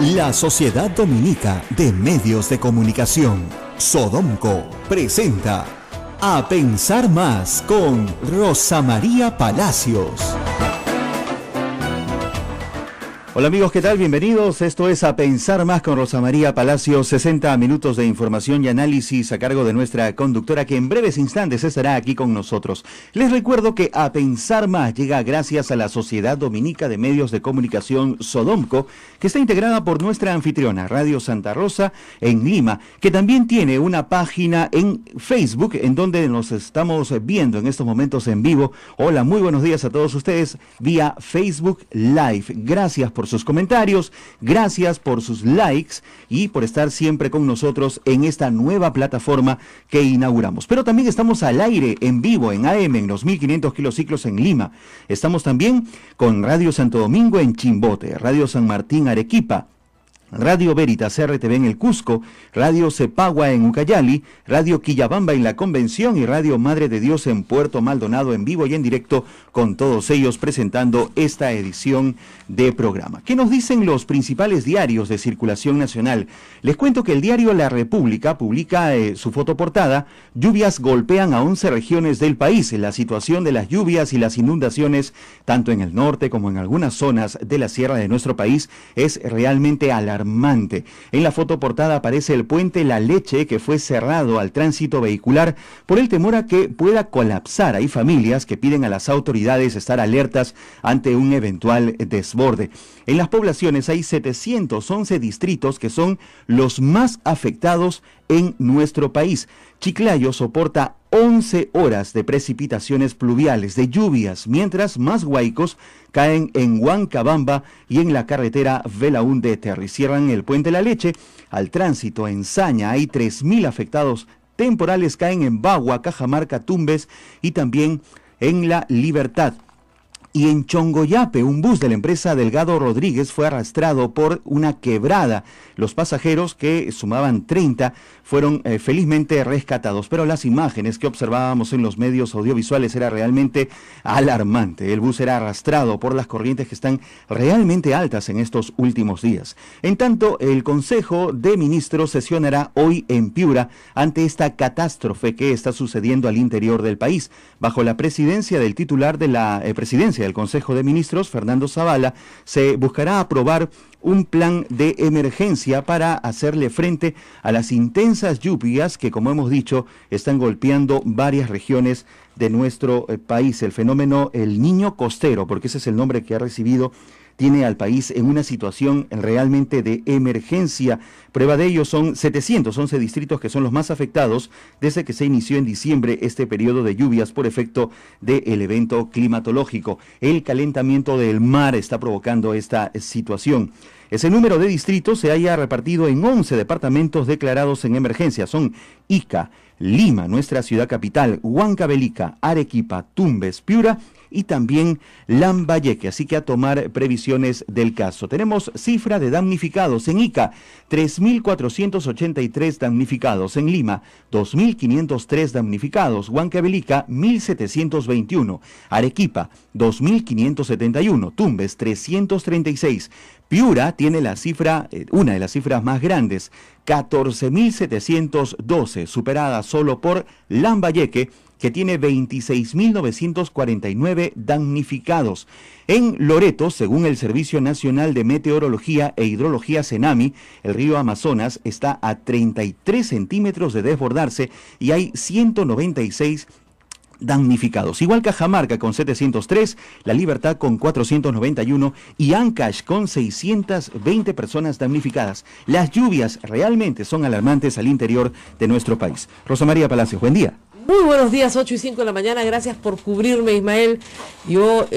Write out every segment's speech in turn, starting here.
La Sociedad Dominica de Medios de Comunicación, Sodomco, presenta A Pensar Más con Rosa María Palacios. Hola amigos, ¿qué tal? Bienvenidos. Esto es A Pensar Más con Rosa María Palacios, 60 minutos de información y análisis a cargo de nuestra conductora que en breves instantes estará aquí con nosotros. Les recuerdo que A Pensar Más llega gracias a la Sociedad Dominica de Medios de Comunicación Sodomco, que está integrada por nuestra anfitriona Radio Santa Rosa en Lima, que también tiene una página en Facebook en donde nos estamos viendo en estos momentos en vivo. Hola, muy buenos días a todos ustedes vía Facebook Live. Gracias por sus comentarios, gracias por sus likes y por estar siempre con nosotros en esta nueva plataforma que inauguramos. Pero también estamos al aire, en vivo, en AM, en los 1500 kilociclos en Lima. Estamos también con Radio Santo Domingo en Chimbote, Radio San Martín Arequipa, Radio Veritas RTV en el Cusco, Radio Cepagua en Ucayali, Radio Quillabamba en la Convención y Radio Madre de Dios en Puerto Maldonado en vivo y en directo, con todos ellos presentando esta edición de programa. ¿Qué nos dicen los principales diarios de circulación nacional? Les cuento que el diario La República publica su fotoportada: lluvias golpean a 11 regiones del país. La situación de las lluvias y las inundaciones, tanto en el norte como en algunas zonas de la sierra de nuestro país, es realmente alarmante. En la fotoportada aparece el puente La Leche, que fue cerrado al tránsito vehicular por el temor a que pueda colapsar. Hay familias que piden a las autoridades estar alertas ante un eventual desborde. En las poblaciones hay 711 distritos que son los más afectados en nuestro país. Chiclayo soporta 11 horas de precipitaciones pluviales, de lluvias, mientras más huaicos caen en Huancabamba y en la carretera Belaúnde Terry. Cierran el puente La Leche al tránsito en Saña. Hay 3.000 afectados temporales, caen en Bagua, Cajamarca, Tumbes y también en La Libertad. Y en Chongoyape, un bus de la empresa Delgado Rodríguez fue arrastrado por una quebrada. Los pasajeros, que sumaban 30, fueron felizmente rescatados, pero las imágenes que observábamos en los medios audiovisuales era realmente alarmante. El bus era arrastrado por las corrientes que están realmente altas en estos últimos días. En tanto, el Consejo de Ministros sesionará hoy en Piura ante esta catástrofe que está sucediendo al interior del país. Bajo la presidencia del titular de la presidencia del Consejo de Ministros, Fernando Zavala, se buscará aprobar un plan de emergencia para hacerle frente a las intensas lluvias que, como hemos dicho, están golpeando varias regiones de nuestro país. El fenómeno El Niño Costero, porque ese es el nombre que ha recibido, tiene al país en una situación realmente de emergencia. Prueba de ello son 711 distritos que son los más afectados desde que se inició en diciembre este periodo de lluvias por efecto del evento climatológico. El calentamiento del mar está provocando esta situación. Ese número de distritos se haya repartido en 11 departamentos declarados en emergencia. Son Ica, Lima, nuestra ciudad capital, Huancavelica, Arequipa, Tumbes, Piura y también Lambayeque, así que a tomar previsiones del caso. Tenemos cifra de damnificados en Ica: 3.483 damnificados, en Lima 2.503 damnificados, Huancavelica 1.721, Arequipa 2.571, Tumbes 336. Piura tiene la cifra, una de las cifras más grandes, 14.712, superada solo por Lambayeque, que tiene 26.949 damnificados. En Loreto, según el Servicio Nacional de Meteorología e Hidrología CENAMI, el río Amazonas está a 33 centímetros de desbordarse y hay 196 damnificados. Igual Cajamarca con 703, La Libertad con 491 y Ancash con 620 personas damnificadas. Las lluvias realmente son alarmantes al interior de nuestro país. Rosa María Palacios, buen día. Muy buenos días, 8:05 de la mañana, gracias por cubrirme, Ismael. Yo,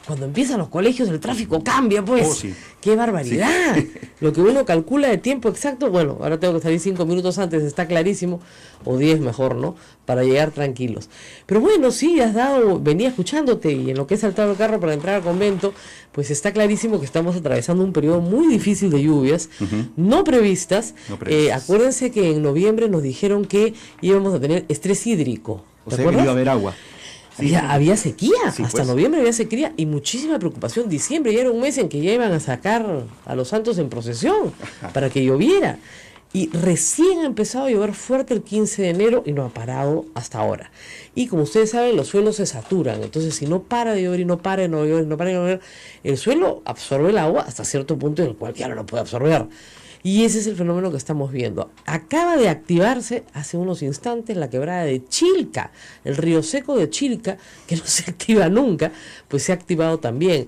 cuando empiezan los colegios, el tráfico cambia, pues. Oh, sí. ¡Qué barbaridad! Sí. Lo que uno calcula de tiempo exacto, bueno, ahora tengo que salir 5 minutos antes, está clarísimo, o 10 mejor, ¿no? Para llegar tranquilos. Pero bueno, sí, venía escuchándote, y en lo que he saltado el carro para entrar al convento, pues está clarísimo que estamos atravesando un periodo muy difícil de lluvias, no previstas. Acuérdense que en noviembre nos dijeron que íbamos a tener estrés hídrico. O sea, que no iba a haber agua. Había sequía, Sí, hasta pues. noviembre había sequía y muchísima preocupación. Diciembre ya era un mes en que ya iban a sacar a los santos en procesión para que lloviera. Y recién ha empezado a llover fuerte el 15 de enero y no ha parado hasta ahora. Y como ustedes saben, los suelos se saturan. Entonces, si no para de llover y no para de llover, no para de llover, el suelo absorbe el agua hasta cierto punto en el cual ya no lo puede absorber. Y ese es el fenómeno que estamos viendo. Acaba de activarse hace unos instantes la quebrada de Chilca, el río seco de Chilca, que no se activa nunca, pues se ha activado también.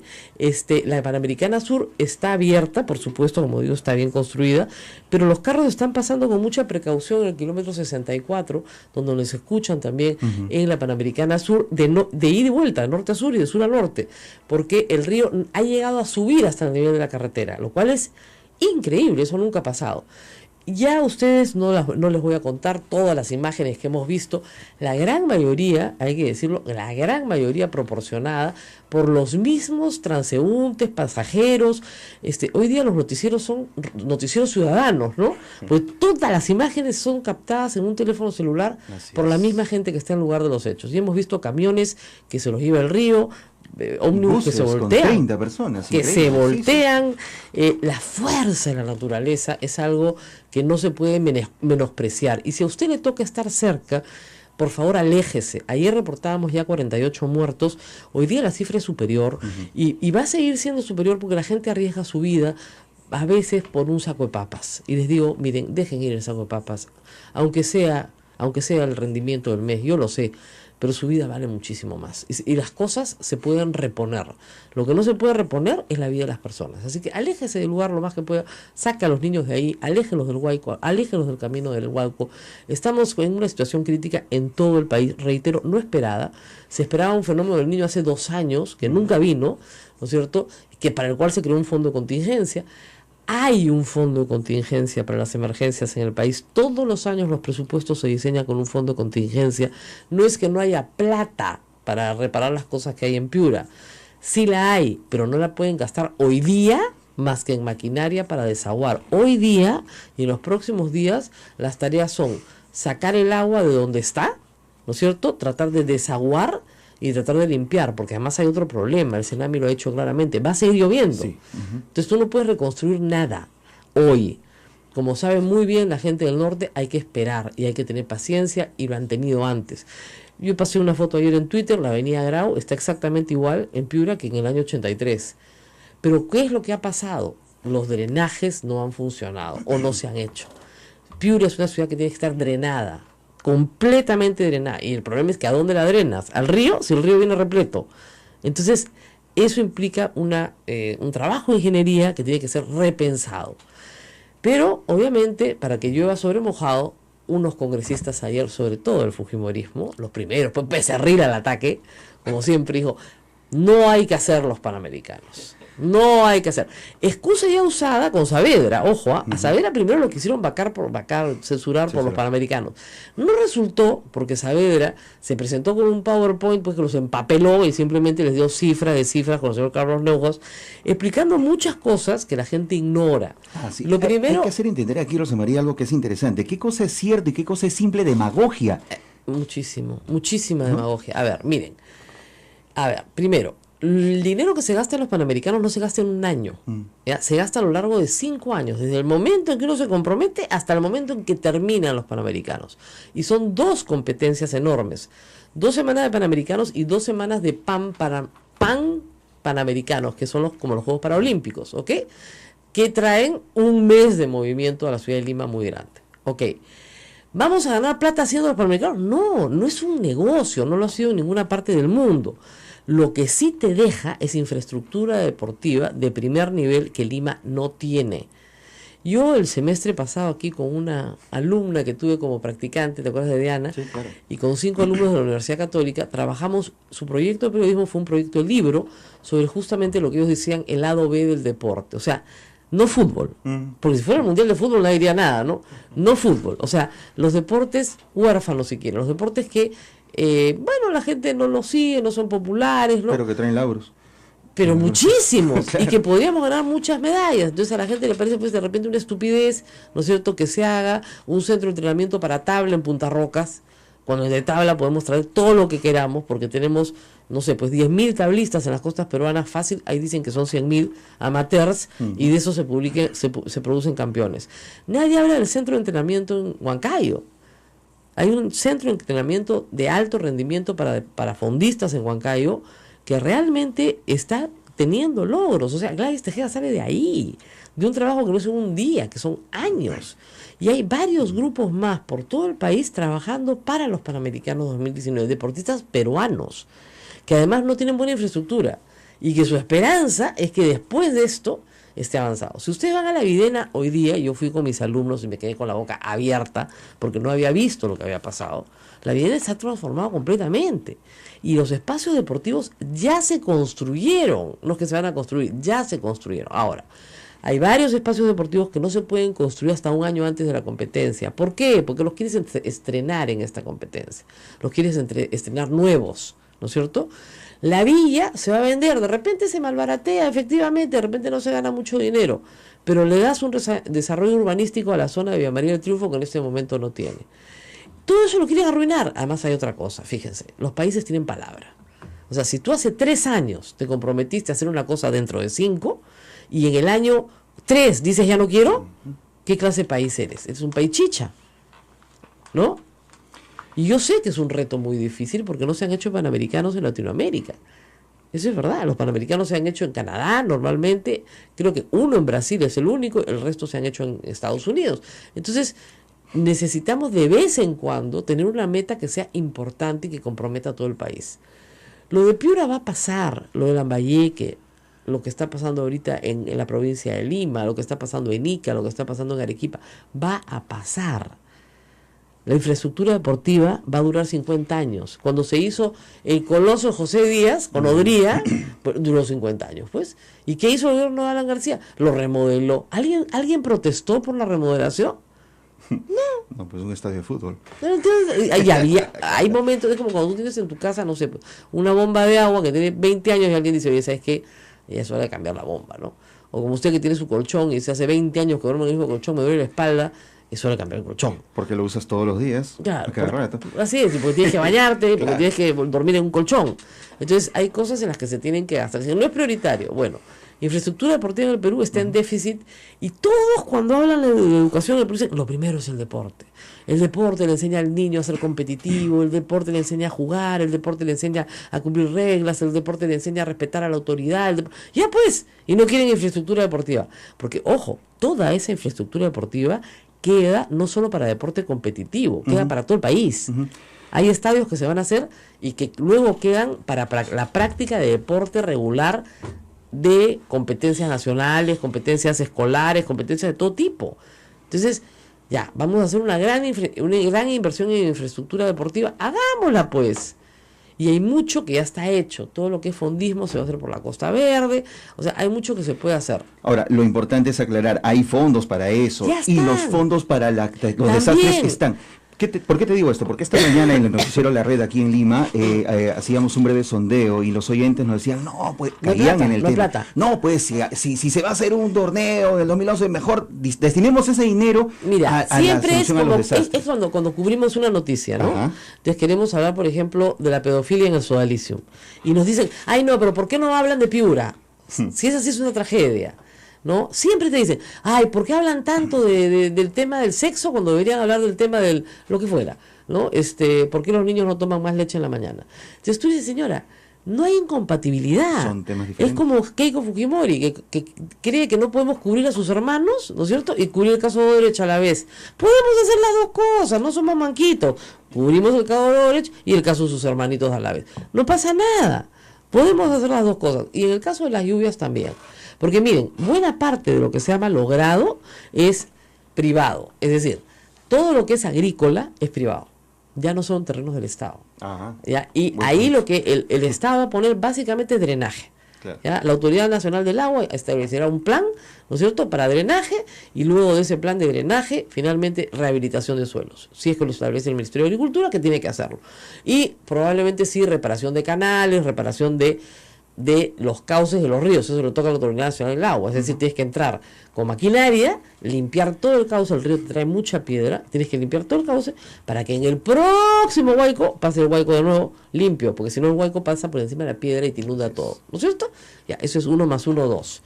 La Panamericana Sur está abierta, por supuesto, como digo, está bien construida, pero los carros están pasando con mucha precaución en el kilómetro 64, donde nos escuchan también en la Panamericana Sur, de ida y vuelta, de norte a sur y de sur a norte, porque el río ha llegado a subir hasta el nivel de la carretera, lo cual es increíble, eso nunca ha pasado. Ya a ustedes no les voy a contar todas las imágenes que hemos visto, la gran mayoría, hay que decirlo, la gran mayoría proporcionada por los mismos transeúntes, pasajeros. Hoy día los noticieros son noticieros ciudadanos, ¿no? Pues todas las imágenes son captadas en un teléfono celular por la misma gente que está en el lugar de los hechos. Y hemos visto camiones que se los lleva el río, ómnibus que se voltean, con 30 personas, que se voltean. La fuerza de la naturaleza es algo que no se puede menospreciar. Y si a usted le toca estar cerca, por favor aléjese. Ayer reportábamos ya 48 muertos, hoy día la cifra es superior, y va a seguir siendo superior porque la gente arriesga su vida a veces por un saco de papas. Y les digo, miren, dejen ir el saco de papas, aunque sea el rendimiento del mes, yo lo sé, pero su vida vale muchísimo más. Y las cosas se pueden reponer. Lo que no se puede reponer es la vida de las personas. Así que aléjese del lugar lo más que pueda, saca a los niños de ahí, aléjenlos del Huayco, aléjenlos del camino del Huayco. Estamos en una situación crítica en todo el país, reitero, no esperada. Se esperaba un fenómeno del Niño hace 2 años, que nunca vino, ¿no es cierto?, que para el cual se creó un fondo de contingencia. Hay un fondo de contingencia para las emergencias en el país. Todos los años los presupuestos se diseñan con un fondo de contingencia. No es que no haya plata para reparar las cosas que hay en Piura. Sí la hay, pero no la pueden gastar hoy día más que en maquinaria para desaguar. Hoy día y en los próximos días las tareas son sacar el agua de donde está, ¿no es cierto?, tratar de desaguar y tratar de limpiar, porque además hay otro problema, el Senami lo ha hecho claramente, va a seguir lloviendo. Sí. Entonces tú no puedes reconstruir nada hoy. Como sabe muy bien la gente del norte, hay que esperar y hay que tener paciencia, y lo han tenido antes. Yo pasé una foto ayer en Twitter, la avenida Grau está exactamente igual en Piura que en el año 83. Pero ¿qué es lo que ha pasado? Los drenajes no han funcionado o no se han hecho. Piura es una ciudad que tiene que estar drenada, completamente drenada, y el problema es que ¿a dónde la drenas? ¿Al río? Si el río viene repleto. Entonces eso implica un trabajo de ingeniería que tiene que ser repensado, pero obviamente para que llueva sobre mojado, unos congresistas ayer, sobre todo el fujimorismo, los primeros, pues Becerril al ataque, como siempre dijo, no hay que hacer los panamericanos. No hay que hacer. Excusa ya usada con Saavedra, ojo, a Saavedra primero lo quisieron censurar por los panamericanos. No resultó, porque Saavedra se presentó con un PowerPoint pues que los empapeló y simplemente les dio cifras con el señor Carlos Neuhaus, explicando muchas cosas que la gente ignora. Sí. Lo primero, hay que hacer entender aquí, Rosa María, algo que es interesante. ¿Qué cosa es cierto y qué cosa es simple demagogia? Muchísima demagogia. A ver, miren. Primero, el dinero que se gasta en los panamericanos no se gasta en un año, se gasta a lo largo de 5 años, desde el momento en que uno se compromete hasta el momento en que terminan los panamericanos. Y son 2 competencias enormes, 2 semanas de panamericanos y 2 semanas de pan panamericanos, que son como los Juegos Paralímpicos, ¿ok? Que traen un mes de movimiento a la ciudad de Lima muy grande, ¿ok? ¿Vamos a ganar plata haciendo los panamericanos? No es un negocio, no lo ha sido en ninguna parte del mundo. Lo que sí te deja es infraestructura deportiva de primer nivel que Lima no tiene. Yo el semestre pasado aquí con una alumna que tuve como practicante, ¿te acuerdas de Diana? Sí, claro. Y con 5 alumnos de la Universidad Católica, trabajamos, su proyecto de periodismo fue un proyecto de libro sobre justamente lo que ellos decían el lado B del deporte. O sea, no fútbol, porque si fuera el mundial de fútbol nadie diría nada, ¿no? No fútbol, o sea, los deportes huérfanos si quieren, los deportes que la gente no los sigue, no son populares, ¿no? Pero que traen lauros. Pero muchísimos, Claro. y que podríamos ganar muchas medallas. Entonces a la gente le parece pues de repente una estupidez, ¿no es cierto?, que se haga un centro de entrenamiento para tabla en Punta Rocas, cuando de tabla podemos traer todo lo que queramos, porque tenemos, no sé, pues 10.000 tablistas en las costas peruanas, fácil, ahí dicen que son 100.000 amateurs, y de eso se producen campeones. Nadie habla del centro de entrenamiento en Huancayo. Hay un centro de entrenamiento de alto rendimiento para fondistas en Huancayo que realmente está teniendo logros. O sea, Gladys Tejeda sale de ahí, de un trabajo que no es en un día, que son años. Y hay varios grupos más por todo el país trabajando para los Panamericanos 2019, deportistas peruanos, que además no tienen buena infraestructura y que su esperanza es que después de esto esté avanzado. Si ustedes van a la Videna hoy día, yo fui con mis alumnos y me quedé con la boca abierta porque no había visto lo que había pasado. La Videna se ha transformado completamente y los espacios deportivos ya se construyeron, no es que se van a construir, ya se construyeron. Ahora, hay varios espacios deportivos que no se pueden construir hasta un año antes de la competencia. ¿Por qué? Porque los quieres estrenar en esta competencia, los quieres estrenar nuevos, ¿no es cierto? La villa se va a vender, de repente se malbaratea, efectivamente, de repente no se gana mucho dinero, pero le das un desarrollo urbanístico a la zona de Villa María del Triunfo que en este momento no tiene. Todo eso lo quieren arruinar. Además hay otra cosa, fíjense, los países tienen palabra. O sea, si tú hace 3 años te comprometiste a hacer una cosa dentro de 5 y en el año 3 dices ya no quiero, ¿qué clase de país eres? Es un país chicha, ¿no? Y yo sé que es un reto muy difícil porque no se han hecho panamericanos en Latinoamérica. Eso es verdad, los panamericanos se han hecho en Canadá normalmente, creo que uno en Brasil es el único, el resto se han hecho en Estados Unidos. Entonces, necesitamos de vez en cuando tener una meta que sea importante y que comprometa a todo el país. Lo de Piura va a pasar, lo de Lambayeque, lo que está pasando ahorita en la provincia de Lima, lo que está pasando en Ica, lo que está pasando en Arequipa, va a pasar. La infraestructura deportiva va a durar 50 años. Cuando se hizo el Coloso José Díaz, con Odría, pues, duró 50 años, pues. ¿Y qué hizo el gobierno de Alan García? Lo remodeló. ¿Alguien protestó por la remodelación? No, pues un estadio de fútbol. Pero entonces, hay momentos, es como cuando tú tienes en tu casa, no sé, una bomba de agua que tiene 20 años y alguien dice, oye, ¿sabes qué? Ya es hora de cambiar la bomba, ¿no? O como usted que tiene su colchón y dice, hace 20 años que duermo en el mismo colchón, me duele la espalda, es hora de cambiar el colchón. Porque lo usas todos los días. Claro, así es, porque tienes que bañarte, porque tienes que dormir en un colchón. Entonces hay cosas en las que se tienen que gastar. Si no es prioritario, bueno, infraestructura deportiva en el Perú está en déficit y todos cuando hablan de educación en el Perú dicen, lo primero es el deporte. El deporte le enseña al niño a ser competitivo, el deporte le enseña a jugar, el deporte le enseña a cumplir reglas, el deporte le enseña a respetar a la autoridad. Ya pues, y no quieren infraestructura deportiva. Porque, ojo, toda esa infraestructura deportiva queda no solo para deporte competitivo, queda para todo el país. Hay estadios que se van a hacer y que luego quedan para la práctica de deporte regular de competencias nacionales, competencias escolares, competencias de todo tipo. Entonces, ya, vamos a hacer una gran inversión en infraestructura deportiva, hagámosla pues. Y hay mucho que ya está hecho, todo lo que es fondismo se va a hacer por la Costa Verde, o sea, hay mucho que se puede hacer. Ahora, lo importante es aclarar, hay fondos para eso, y los fondos para los desastres están. ¿Por qué te digo esto? Porque esta mañana en el noticiero La Red aquí en Lima hacíamos un breve sondeo y los oyentes nos decían, no, pues caían en el tema. No, pues si se va a hacer un torneo del 2011, mejor destinemos ese dinero a siempre la solución a los desastres. Es cuando cubrimos una noticia, ¿no? Ajá. Entonces queremos hablar, por ejemplo, de la pedofilia en el Sodalicio. Y nos dicen, ay no, pero ¿por qué no hablan de Piura? Si esa sí es una tragedia. ¿No? Siempre te dicen, ay, ¿por qué hablan tanto del tema del sexo cuando deberían hablar del tema del lo que fuera? ¿No? ¿Por qué los niños no toman más leche en la mañana? Entonces tú dices, señora, no hay incompatibilidad. Son temas diferentes. Es como Keiko Fujimori, que cree que no podemos cubrir a sus hermanos, ¿no es cierto? Y cubrir el caso de Odebrecht a la vez. Podemos hacer las dos cosas, no somos manquitos. Cubrimos el caso de Odebrecht y el caso de sus hermanitos a la vez. No pasa nada. Podemos hacer las dos cosas. Y en el caso de las lluvias también. Porque miren, buena parte de lo que se ha malogrado es privado. Es decir, todo lo que es agrícola es privado. Ya no son terrenos del Estado. Ajá. ¿Ya? Y bueno, ahí lo que el Estado va a poner básicamente es drenaje. Claro. ¿Ya? La Autoridad Nacional del Agua establecerá un plan, ¿no es cierto?, para drenaje, y luego de ese plan de drenaje, finalmente rehabilitación de suelos. Si es que lo establece el Ministerio de Agricultura, que tiene que hacerlo. Y probablemente sí reparación de canales, reparación de de los cauces de los ríos. Eso lo toca la Autoridad Nacional del Agua. Es decir, tienes que entrar con maquinaria, limpiar todo el cauce. El río te trae mucha piedra, tienes que limpiar todo el cauce para que en el próximo huaico pase el huaico de nuevo limpio, porque si no el huaico pasa por encima de la piedra y te inunda todo, ¿no es cierto? Ya, eso es 1 más 1, 2.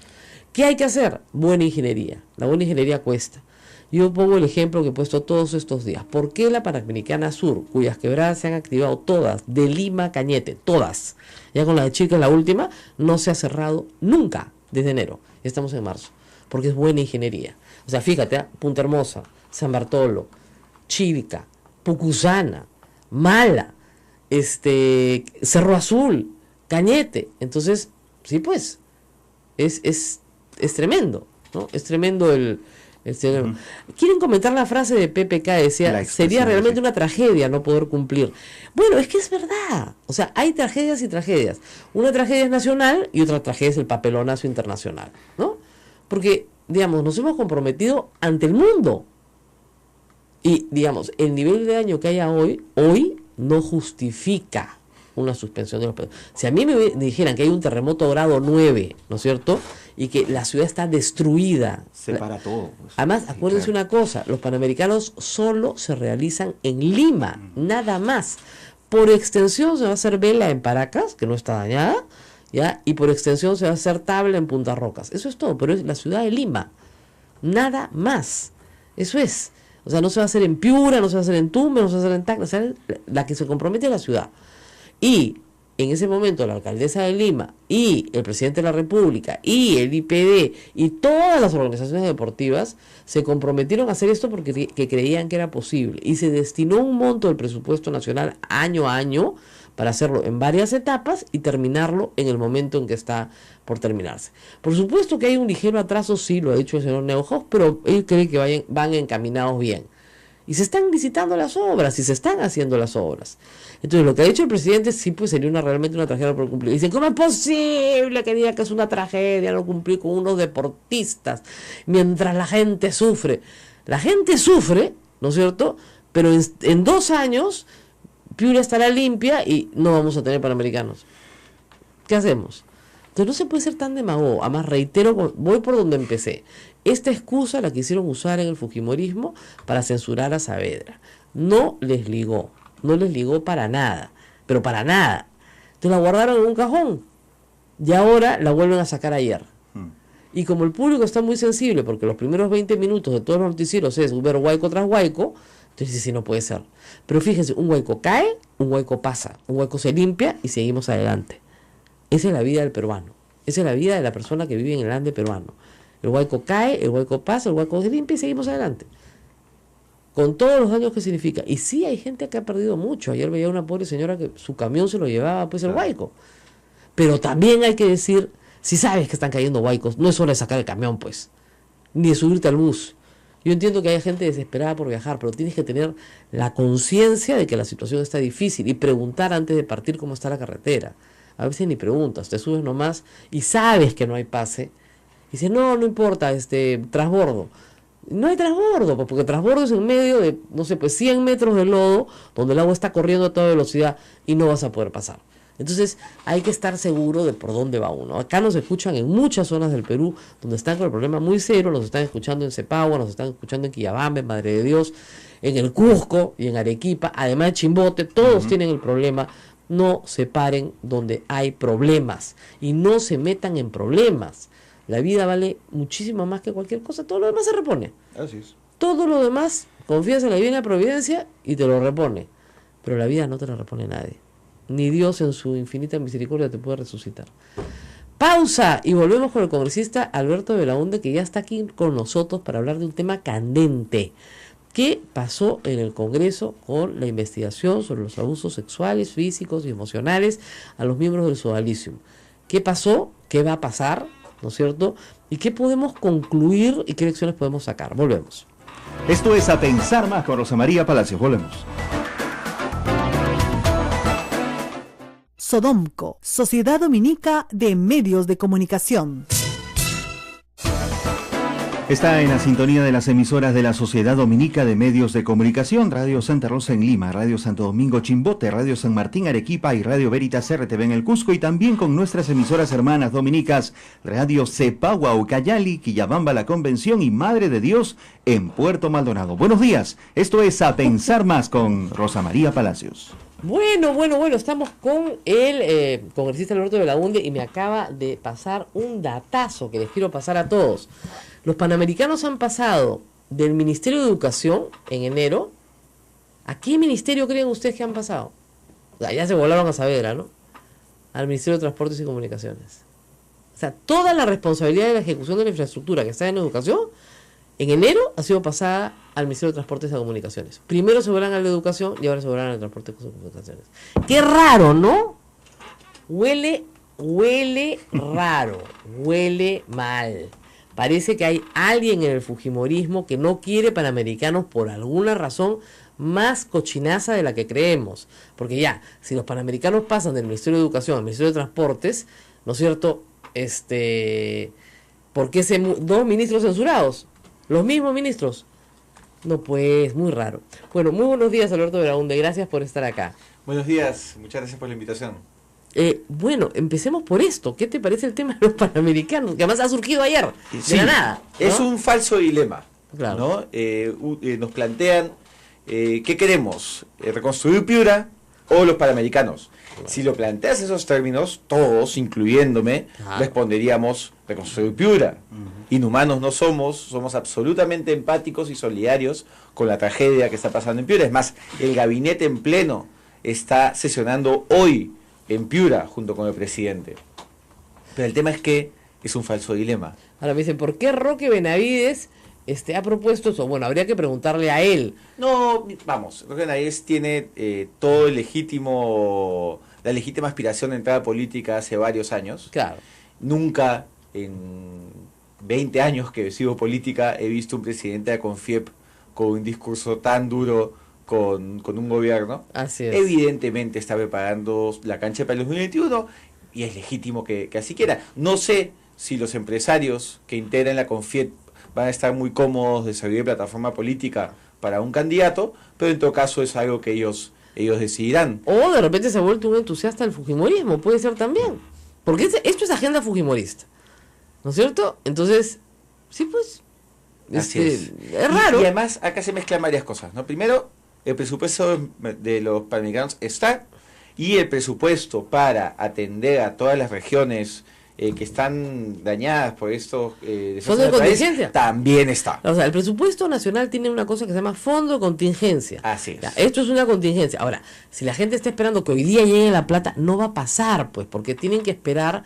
¿Qué hay que hacer? Buena ingeniería. La buena ingeniería cuesta. Yo pongo el ejemplo que he puesto todos estos días. ¿Por qué la Panamericana Sur, cuyas quebradas se han activado todas, de Lima a Cañete, todas, ya con la de Chica, la última, no se ha cerrado nunca desde enero? Estamos en marzo, porque es buena ingeniería. O sea, fíjate, Punta Hermosa, San Bartolo, Chívica, Pucusana, Mala, Cerro Azul, Cañete. Entonces, sí, pues, es tremendo, ¿no? Es tremendo el ¿Quieren comentar la frase de PPK? Decía, sería realmente una tragedia no poder cumplir. Bueno, es que es verdad. O sea, hay tragedias y tragedias. Una tragedia es nacional y otra tragedia es el papelonazo internacional, ¿no? Porque, digamos, nos hemos comprometido ante el mundo. Y, digamos, el nivel de daño que haya hoy no justifica una suspensión de los pagos. Si a mí me dijeran que hay un terremoto grado 9, ¿no es cierto?, y que la ciudad está destruida. Se para todo. Pues. Además, acuérdense una cosa, los Panamericanos solo se realizan en Lima, nada más. Por extensión se va a hacer vela en Paracas, que no está dañada, ¿ya? Y por extensión se va a hacer tabla en Punta Rocas. Eso es todo, pero es la ciudad de Lima. Nada más. Eso es. O sea, no se va a hacer en Piura, no se va a hacer en Tumbes, no se va a hacer en Tacna, o sea, la que se compromete es la ciudad. Y en ese momento la alcaldesa de Lima y el presidente de la República y el IPD y todas las organizaciones deportivas se comprometieron a hacer esto porque creían que era posible. Y se destinó un monto del presupuesto nacional año a año para hacerlo en varias etapas y terminarlo en el momento en que está por terminarse. Por supuesto que hay un ligero atraso, sí, lo ha dicho el señor Neuhaus, pero él cree que van encaminados bien. Y se están visitando las obras y se están haciendo las obras. Entonces, lo que ha dicho el presidente sí, pues sería realmente una tragedia por cumplir. Dicen, ¿cómo es posible que diga que es una tragedia no cumplir con unos deportistas mientras la gente sufre? La gente sufre, ¿no es cierto? Pero en 2 años, Piura estará limpia y no vamos a tener Panamericanos. ¿Qué hacemos? Entonces, no se puede ser tan demagogo. Además, reitero, voy por donde empecé. Esta excusa la quisieron usar en el fujimorismo para censurar a Saavedra. No les ligó para nada, pero para nada. Entonces la guardaron en un cajón y ahora la vuelven a sacar ayer. Y como el público está muy sensible, porque los primeros 20 minutos de todos los noticieros es ver huaico tras huaico, entonces sí, no puede ser. Pero fíjense, un huaico cae, un huaico pasa, un huaico se limpia y seguimos adelante. Esa es la vida del peruano. Esa es la vida de la persona que vive en el Ande peruano. El huaico cae, el huaico pasa, el huaico se limpia y seguimos adelante. Con todos los daños que significa. Y sí, hay gente que ha perdido mucho. Ayer veía una pobre señora que su camión se lo llevaba pues el huaico. Pero también hay que decir, si sabes que están cayendo huaicos, no es hora de sacar el camión, pues. Ni de subirte al bus. Yo entiendo que hay gente desesperada por viajar, pero tienes que tener la conciencia de que la situación está difícil y preguntar antes de partir cómo está la carretera. A veces ni preguntas, te subes nomás y sabes que no hay pase. Y dices, no importa, transbordo. No hay transbordo, porque transbordo es en medio de, no sé, pues 100 metros de lodo, donde el agua está corriendo a toda velocidad y no vas a poder pasar. Entonces hay que estar seguro de por dónde va uno. Acá nos escuchan en muchas zonas del Perú, donde están con el problema muy serio, nos están escuchando en Cepagua, nos están escuchando en Quillabamba, en Madre de Dios, en el Cusco y en Arequipa, además de Chimbote, todos tienen el problema. No se paren donde hay problemas y no se metan en problemas. La vida vale muchísimo más que cualquier cosa. Todo lo demás se repone. Así es. Todo lo demás, confías en la divina providencia y te lo repone. Pero la vida no te la repone nadie. Ni Dios en su infinita misericordia te puede resucitar. Pausa y volvemos con el congresista Alberto Belaunde, que ya está aquí con nosotros para hablar de un tema candente. ¿Qué pasó en el Congreso con la investigación sobre los abusos sexuales, físicos y emocionales a los miembros del Sodalicium? ¿Qué pasó? ¿Qué va a pasar? ¿No es cierto? ¿Y qué podemos concluir y qué lecciones podemos sacar? Volvemos. Esto es A Pensar Más con Rosa María Palacios. Volvemos. Sodomco, Sociedad Dominica de Medios de Comunicación. Está en la sintonía de las emisoras de la Sociedad Dominica de Medios de Comunicación, Radio Santa Rosa en Lima, Radio Santo Domingo Chimbote, Radio San Martín Arequipa y Radio Veritas RTV en el Cusco, y también con nuestras emisoras hermanas dominicas, Radio Cepagua, Ucayali, Quillabamba La Convención y Madre de Dios en Puerto Maldonado. Buenos días, esto es A Pensar Más con Rosa María Palacios. Bueno, estamos con el congresista Alberto Belaúnde y me acaba de pasar un datazo que les quiero pasar a todos. Los Panamericanos han pasado del Ministerio de Educación en enero. ¿A qué ministerio creen ustedes que han pasado? O sea, ya se volaron a Saavedra, ¿no? Al Ministerio de Transportes y Comunicaciones. O sea, toda la responsabilidad de la ejecución de la infraestructura que está en educación, en enero ha sido pasada al Ministerio de Transportes y Comunicaciones. Primero se volan a la educación y ahora se volan al transporte y comunicaciones. Qué raro, ¿no? Huele raro, huele mal. Parece que hay alguien en el fujimorismo que no quiere Panamericanos por alguna razón más cochinaza de la que creemos. Porque ya, si los Panamericanos pasan del Ministerio de Educación al Ministerio de Transportes, ¿no es cierto? ¿Por qué dos ministros censurados? ¿Los mismos ministros? No, pues, muy raro. Bueno, muy buenos días, Alberto Belaúnde. Gracias por estar acá. Buenos días, muchas gracias por la invitación. Bueno, empecemos por esto. ¿Qué te parece el tema de los Panamericanos? Que además ha surgido ayer, sí, de la nada, ¿no? Es un falso dilema, claro, ¿no? Nos plantean, ¿qué queremos? ¿Reconstruir Piura o los Panamericanos? Claro. Si lo planteas en esos términos, todos, incluyéndome, claro, responderíamos reconstruir Piura. Inhumanos no somos absolutamente empáticos y solidarios con la tragedia que está pasando en Piura. Es más, el gabinete en pleno está sesionando hoy en Piura junto con el presidente. Pero el tema es que es un falso dilema. Ahora me dicen, ¿por qué Roque Benavides ha propuesto eso? Bueno, habría que preguntarle a él. No, vamos, Roque Benavides tiene todo la legítima aspiración de entrada política hace varios años. Claro. Nunca en 20 años que sigo política he visto un presidente de Confiep con un discurso tan duro con un gobierno. Así es. Evidentemente está preparando la cancha para el 2021 y es legítimo que así quiera. No sé si los empresarios que integran la Confiep van a estar muy cómodos de servir de plataforma política para un candidato, pero en todo caso es algo que ellos decidirán. O de repente se ha vuelto un entusiasta del fujimorismo, puede ser también. Porque esto es agenda fujimorista, ¿no es cierto? Entonces, sí, pues, así es raro. Y además acá se mezclan varias cosas, ¿no? Primero, el presupuesto de los Panamericanos está, y el presupuesto para atender a todas las regiones que están dañadas por estos ¿Fondo de contingencia? También está. O sea, el presupuesto nacional tiene una cosa que se llama fondo de contingencia. Así es. Ya, esto es una contingencia. Ahora, si la gente está esperando que hoy día llegue la plata, no va a pasar, pues, porque tienen que esperar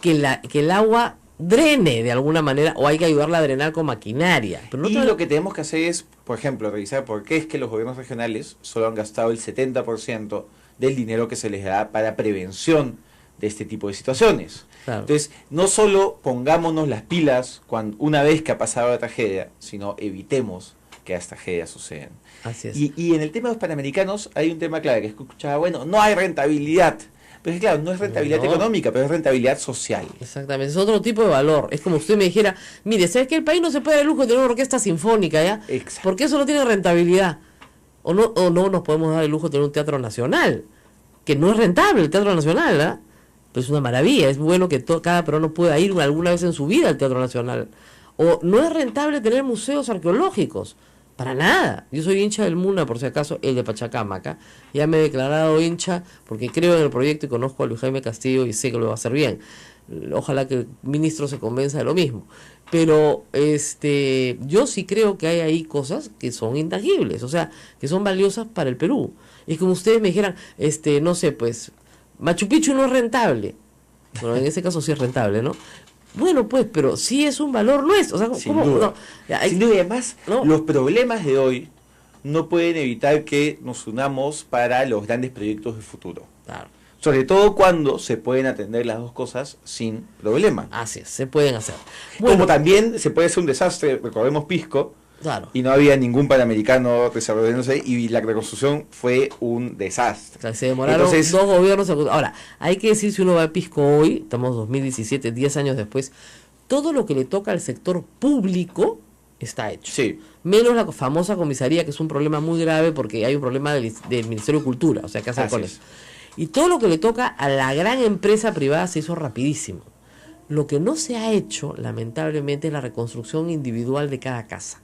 que el agua drene de alguna manera, o hay que ayudarla a drenar con maquinaria. Pero y lo que tenemos que hacer es, por ejemplo, revisar por qué es que los gobiernos regionales solo han gastado el 70% del dinero que se les da para prevención de este tipo de situaciones. Claro. Entonces, no solo pongámonos las pilas una vez que ha pasado la tragedia, sino evitemos que las tragedias sucedan. Así es. Y en el tema de los Panamericanos hay un tema clave que escuchaba, bueno, no hay rentabilidad. Pero es claro, no es rentabilidad económica, pero es rentabilidad social. Exactamente, es otro tipo de valor. Es como usted me dijera, mire, ¿sabes que el país no se puede dar el lujo de tener una orquesta sinfónica, ya? Exacto. Porque eso no tiene rentabilidad. O no nos podemos dar el lujo de tener un teatro nacional, que no es rentable el teatro nacional, ¿verdad? Pero es una maravilla, es bueno que cada peruano pueda ir alguna vez en su vida al teatro nacional. O no es rentable tener museos arqueológicos. Para nada. Yo soy hincha del MUNA, por si acaso, el de Pachacamac. Ya me he declarado hincha porque creo en el proyecto y conozco a Luis Jaime Castillo y sé que lo va a hacer bien. Ojalá que el ministro se convenza de lo mismo. Pero yo sí creo que hay ahí cosas que son intangibles, o sea, que son valiosas para el Perú. Es como ustedes me dijeran, no sé, pues, Machu Picchu no es rentable. Bueno, en ese caso sí es rentable, ¿no? Bueno, pues, pero sí es un valor nuestro. O sea, sin duda. No, sin duda, y además, ¿no? Los problemas de hoy no pueden evitar que nos unamos para los grandes proyectos de futuro. Claro. Sobre todo cuando se pueden atender las dos cosas sin problema. Así es, se pueden hacer. Bueno, como también se puede hacer un desastre, recordemos Pisco, claro, y no había ningún panamericano desarrollándose y la reconstrucción fue un desastre. O sea, se demoraron dos gobiernos. Ahora, hay que decir, si uno va a Pisco hoy, estamos en 2017, 10 años después, todo lo que le toca al sector público está hecho. Sí. Menos la famosa comisaría, que es un problema muy grave porque hay un problema del Ministerio de Cultura, o sea, ¿qué hacer Así con es. eso? Y todo lo que le toca a la gran empresa privada se hizo rapidísimo. Lo que no se ha hecho, lamentablemente, es la reconstrucción individual de cada casa,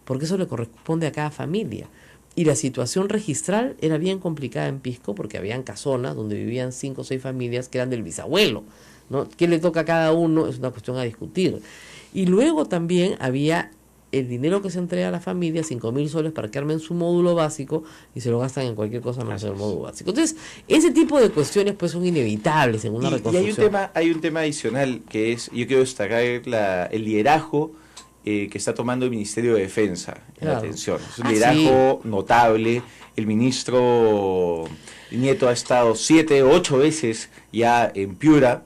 porque eso le corresponde a cada familia. Y la situación registral era bien complicada en Pisco porque habían casonas donde vivían 5 o 6 familias que eran del bisabuelo, ¿no? ¿Qué le toca a cada uno? Es una cuestión a discutir. Y luego también había el dinero que se entrega a la familia, 5.000 soles para que armen su módulo básico y se lo gastan en cualquier cosa menos en el módulo básico. Entonces, ese tipo de cuestiones pues son inevitables en una reconstrucción. Y hay un tema adicional que es, yo quiero destacar el liderazgo que está tomando el Ministerio de Defensa en la atención. Es un liderazgo notable. El ministro Nieto ha estado 7 o 8 veces ya en Piura.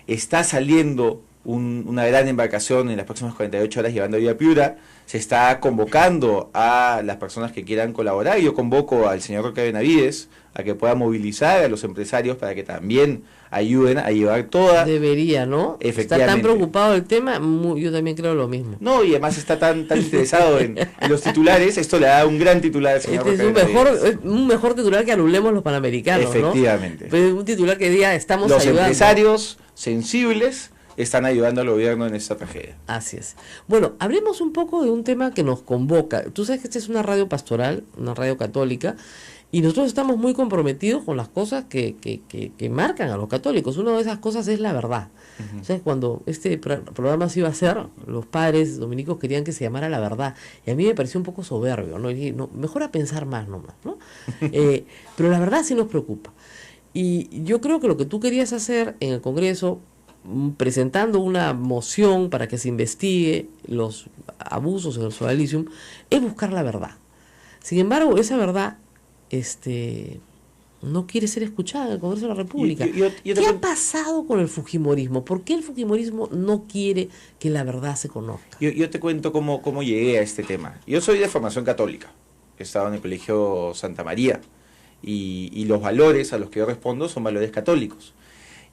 Está saliendo una gran embarcación en las próximas 48 horas llevando a Piura. Se está convocando a las personas que quieran colaborar. Yo convoco al señor Roque Benavides a que pueda movilizar a los empresarios para que también ayuden a llevar toda... Debería, ¿no? Efectivamente. Está tan preocupado del tema, yo también creo lo mismo. No, y además está tan interesado en los titulares. Esto le da un gran titular al señor Este es un mejor titular que anulemos los Panamericanos, efectivamente, ¿no? Pues un titular que diga, estamos los ayudando. empresarios sensibles están ayudando al gobierno en esta tragedia. Así es. Bueno, hablemos un poco de un tema que nos convoca. Tú sabes que esta es una radio pastoral, una radio católica, y nosotros estamos muy comprometidos con las cosas que marcan a los católicos. Una de esas cosas es la verdad. Uh-huh. ¿Sabes? Cuando este programa se iba a hacer, los padres dominicos querían que se llamara La Verdad. Y a mí me pareció un poco soberbio, ¿no? Y dije, no, mejor a pensar más nomás, ¿no? Pero la verdad sí nos preocupa. Y yo creo que lo que tú querías hacer en el Congreso, presentando una moción para que se investigue los abusos en el sodalicium, es buscar la verdad. Sin embargo, esa verdad no quiere ser escuchada en el Congreso de la República. ¿Qué ha pasado con el fujimorismo? ¿Por qué el fujimorismo no quiere que la verdad se conozca? Yo te cuento cómo llegué a este tema. Yo soy de formación católica. He estado en el Colegio Santa María. Y los valores a los que yo respondo son valores católicos.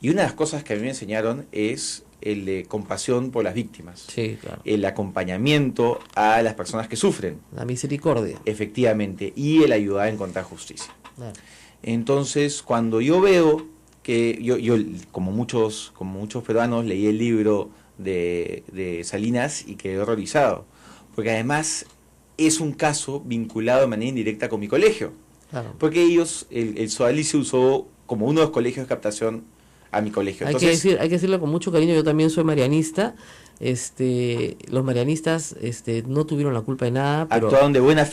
Y una de las cosas que a mí me enseñaron es el de compasión por las víctimas. Sí, claro. El acompañamiento a las personas que sufren. La misericordia. Efectivamente. Y el ayudar a encontrar justicia. Claro. Entonces, cuando yo veo que yo como muchos peruanos, leí el libro de Salinas y quedé horrorizado. Porque además es un caso vinculado de manera indirecta con mi colegio. Claro. Porque ellos, el Sodali se usó como uno de los colegios de captación a mi colegio. Entonces, hay que decirlo con mucho cariño, yo también soy marianista. Los marianistas no tuvieron la culpa de nada, pero actuaron de buena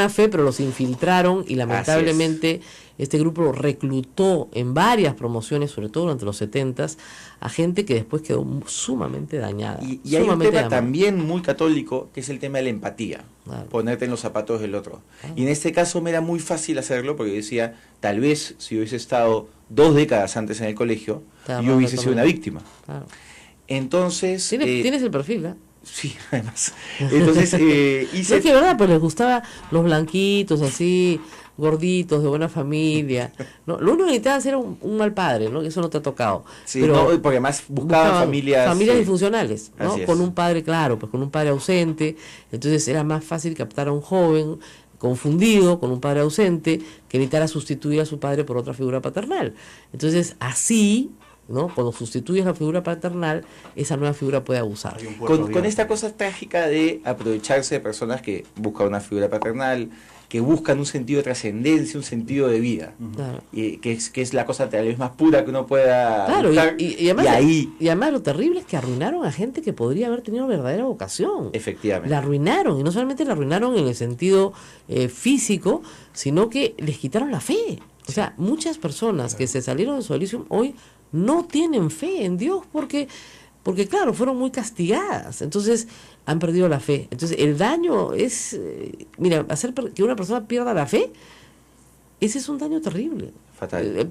fe, pero los infiltraron y lamentablemente este grupo reclutó en varias promociones, sobre todo durante los 70s, a gente que después quedó sumamente dañada. Y hay un tema también muy católico, que es el tema de la empatía, claro. Ponerte en los zapatos del otro. Y en este caso me era muy fácil hacerlo, porque yo decía, tal vez si hubiese estado 2 décadas antes en el colegio, yo hubiese sido una víctima. Claro. Entonces... Tienes el perfil, ¿eh? Sí, además. Entonces hice... No, es que verdad, pues les gustaba los blanquitos, así, gorditos, de buena familia. No, lo único que necesitaban era un mal padre, ¿no? Que eso no te ha tocado. Sí, pero no, porque además buscaban familias disfuncionales, ¿no? Con un padre, claro, pues con un padre ausente. Entonces era más fácil captar a un joven confundido con un padre ausente que necesitara sustituir a su padre por otra figura paternal. Entonces, así, ¿no? Cuando sustituyes la figura paternal, esa nueva figura puede abusar. Con esta cosa trágica de aprovecharse de personas que buscan una figura paternal, que buscan un sentido de trascendencia, un sentido de vida, claro. que es la cosa tal vez más pura que uno pueda buscar. Y además lo terrible es que arruinaron a gente que podría haber tenido verdadera vocación. Efectivamente. La arruinaron, y no solamente la arruinaron en el sentido físico, sino que les quitaron la fe. O sea, muchas personas que se salieron del sodalicium hoy no tienen fe en Dios porque claro, fueron muy castigadas, entonces han perdido la fe. Entonces el daño es, hacer que una persona pierda la fe, ese es un daño terrible. Fatal.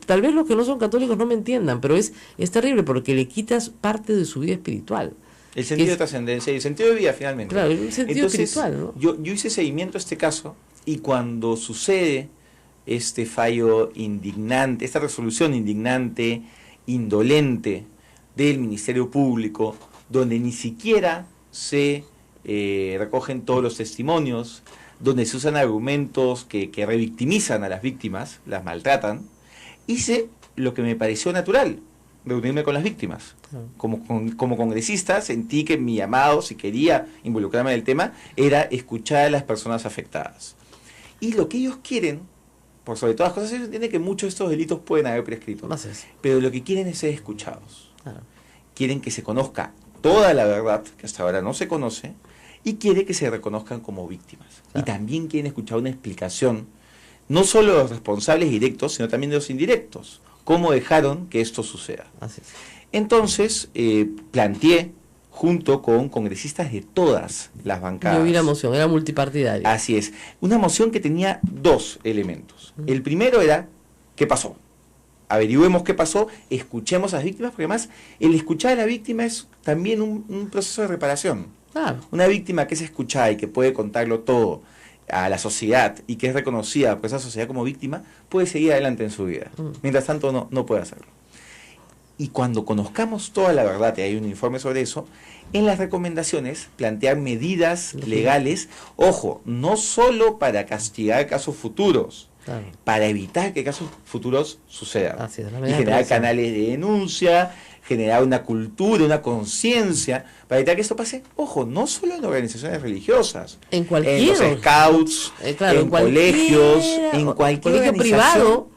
Tal vez los que no son católicos no me entiendan, pero es terrible porque le quitas parte de su vida espiritual. El sentido de trascendencia y el sentido de vida finalmente. Claro, el sentido espiritual, ¿no? Yo hice seguimiento a este caso y cuando sucede este fallo indignante, esta resolución indignante, indolente del Ministerio Público, donde ni siquiera se recogen todos los testimonios, donde se usan argumentos que revictimizan a las víctimas, las maltratan. Hice lo que me pareció natural, reunirme con las víctimas. Como congresista sentí que mi llamado, si quería involucrarme en el tema, era escuchar a las personas afectadas. Y lo que ellos quieren, por sobre todas las cosas, ellos entienden que muchos de estos delitos pueden haber prescrito, pero lo que quieren es ser escuchados. Quieren que se conozca toda la verdad, que hasta ahora no se conoce, y quiere que se reconozcan como víctimas. Y también quieren escuchar una explicación, no solo de los responsables directos, sino también de los indirectos. ¿Cómo dejaron que esto suceda? Entonces, planteé, junto con congresistas de todas las bancadas. Yo vi la moción, era multipartidaria. Así es. Una moción que tenía dos elementos. El primero era, ¿qué pasó? Averigüemos qué pasó, escuchemos a las víctimas, porque además el escuchar a la víctima es también un proceso de reparación. Una víctima que es escuchada y que puede contarlo todo a la sociedad y que es reconocida por esa sociedad como víctima, puede seguir adelante en su vida. Mientras tanto no puede hacerlo. Y cuando conozcamos toda la verdad, y hay un informe sobre eso, en las recomendaciones plantear medidas legales, ojo, no solo para castigar casos futuros, para evitar que casos futuros sucedan. Y generar canales de denuncia, generar una cultura, una conciencia, para evitar que esto pase, ojo, no solo en organizaciones religiosas, en los scouts, en colegios, en cualquier organización privado,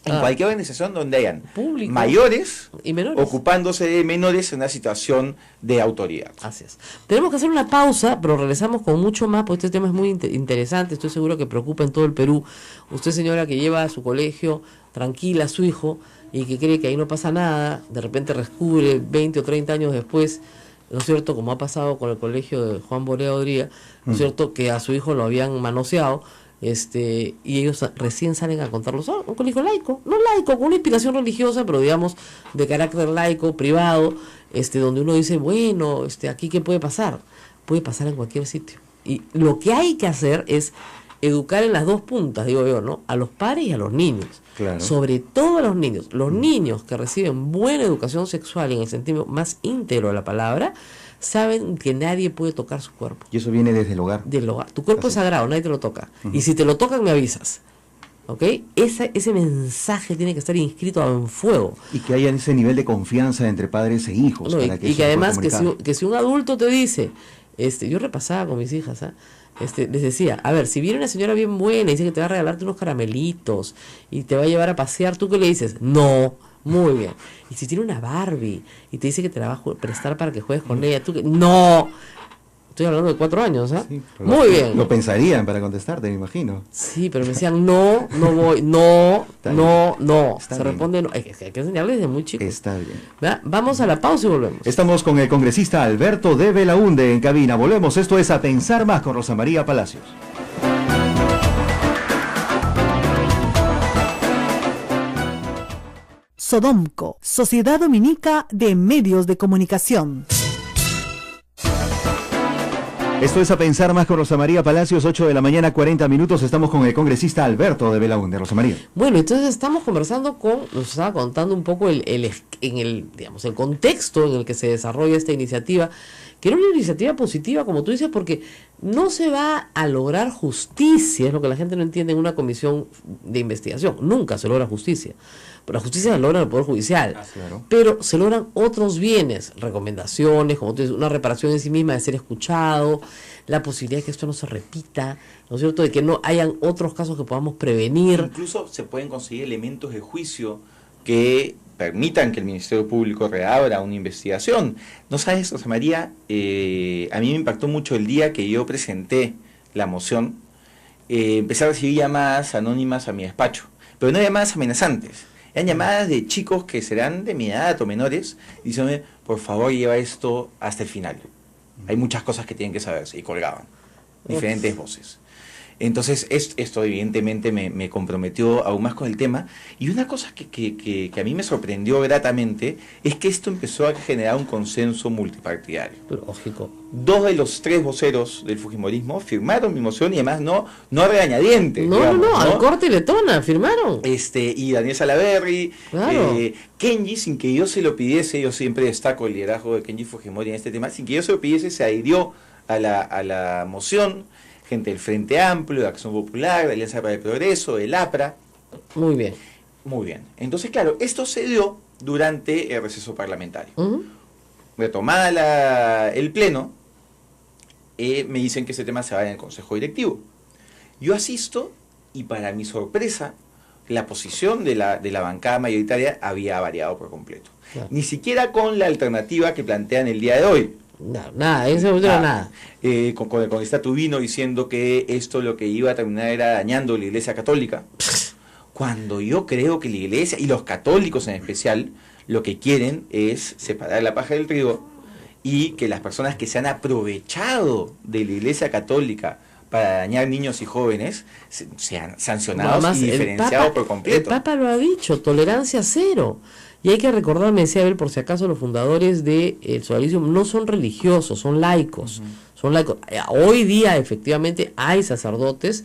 en cualquier organización donde hayan público, mayores y menores, ocupándose de menores en una situación de autoridad. Así es. Tenemos que hacer una pausa, pero regresamos con mucho más, porque este tema es muy interesante, estoy seguro que preocupa en todo el Perú. Usted, señora, que lleva a su colegio tranquila a su hijo y que cree que ahí no pasa nada, de repente descubre 20 o 30 años después, ¿no es cierto?, como ha pasado con el colegio de Juan Borea Odría, ¿no es cierto?, que a su hijo lo habían manoseado, y ellos recién salen a contarlos, un colegio laico, no laico, con una inspiración religiosa, pero digamos de carácter laico, privado, donde uno dice, bueno, aquí ¿qué puede pasar? Puede pasar en cualquier sitio. Y lo que hay que hacer es educar en las dos puntas, digo yo, ¿no?, a los padres y a los niños. Claro. Sobre todo a los niños. Los niños que reciben buena educación sexual en el sentido más íntegro de la palabra, saben que nadie puede tocar su cuerpo. Y eso viene desde el hogar. Del hogar. Tu cuerpo es sagrado, nadie te lo toca. Y si te lo tocan, me avisas. ¿Ok? Ese mensaje tiene que estar inscrito en fuego. Y que haya ese nivel de confianza entre padres e hijos. No, y que además, que si un adulto te dice, yo repasaba con mis hijas, les decía, a ver, si viene una señora bien buena y dice que te va a regalarte unos caramelitos y te va a llevar a pasear, ¿tú qué le dices? No. Muy bien. Y si tiene una Barbie y te dice que te la va a prestar para que juegues con ella, ¿tú qué? No. Estoy hablando de 4 años, ¿ah? Sí, muy bien. Lo pensarían para contestarte, me imagino. Sí, pero me decían, no voy, no. Se responde, no. Hay que enseñarles desde muy chicos. Está bien. ¿Verdad? Vamos a la pausa y volvemos. Estamos con el congresista Alberto de Belaúnde en cabina. Volvemos. Esto es A Pensar Más con Rosa María Palacios. Sodomco, Sociedad Dominica de Medios de Comunicación. Esto es A Pensar Más con Rosa María Palacios, 8 de la mañana, 40 minutos. Estamos con el congresista Alberto de Belaúnde. Rosa María. Bueno, entonces estamos conversando nos estaba contando un poco el contexto en el que se desarrolla esta iniciativa, que era una iniciativa positiva, como tú dices, porque no se va a lograr justicia, es lo que la gente no entiende en una comisión de investigación. Nunca se logra justicia. Pero la justicia se logra en el Poder Judicial. Claro. Pero se logran otros bienes, recomendaciones, como tú dices, una reparación en sí misma de ser escuchado, la posibilidad de que esto no se repita, ¿no es cierto?, de que no hayan otros casos que podamos prevenir. Incluso se pueden conseguir elementos de juicio que permitan que el Ministerio Público reabra una investigación. No sabes, Rosa María, a mí me impactó mucho el día que yo presenté la moción. Empecé a recibir llamadas anónimas a mi despacho, pero no llamadas amenazantes. Eran llamadas de chicos que serán de mi edad o menores, diciéndome, por favor, lleva esto hasta el final. Hay muchas cosas que tienen que saberse, y colgaban diferentes voces. Entonces, esto evidentemente me comprometió aún más con el tema. Y una cosa que a mí me sorprendió gratamente es que esto empezó a generar un consenso multipartidario. Lógico. 2 de los 3 voceros del fujimorismo firmaron mi moción y además no a regañadientes. No, al corte y letona, firmaron. Y Daniel Salaverry, Claro. Kenji, sin que yo se lo pidiese, yo siempre destaco el liderazgo de Kenji Fujimori en este tema, sin que yo se lo pidiese, se adhirió a la moción, gente del Frente Amplio, de Acción Popular, de Alianza para el Progreso, del APRA. Muy bien. Muy bien. Entonces, claro, esto se dio durante el receso parlamentario. Retomada el pleno, me dicen que ese tema se va en el Consejo Directivo. Yo asisto y para mi sorpresa, la posición de la bancada mayoritaria había variado por completo. Claro. Ni siquiera con la alternativa que plantean el día de hoy. Nada, en ese momento era nada. Con el congresista Tubino diciendo que esto lo que iba a terminar era dañando la Iglesia Católica. Cuando yo creo que la Iglesia, y los católicos en especial, lo que quieren es separar la paja del trigo y que las personas que se han aprovechado de la Iglesia Católica para dañar niños y jóvenes sean sancionados Además, y diferenciados por completo. El Papa lo ha dicho, tolerancia cero. Y hay que recordar, me decía Abel, por si acaso los fundadores del sodalicio no son religiosos, son laicos. Son laicos. Hoy día efectivamente hay sacerdotes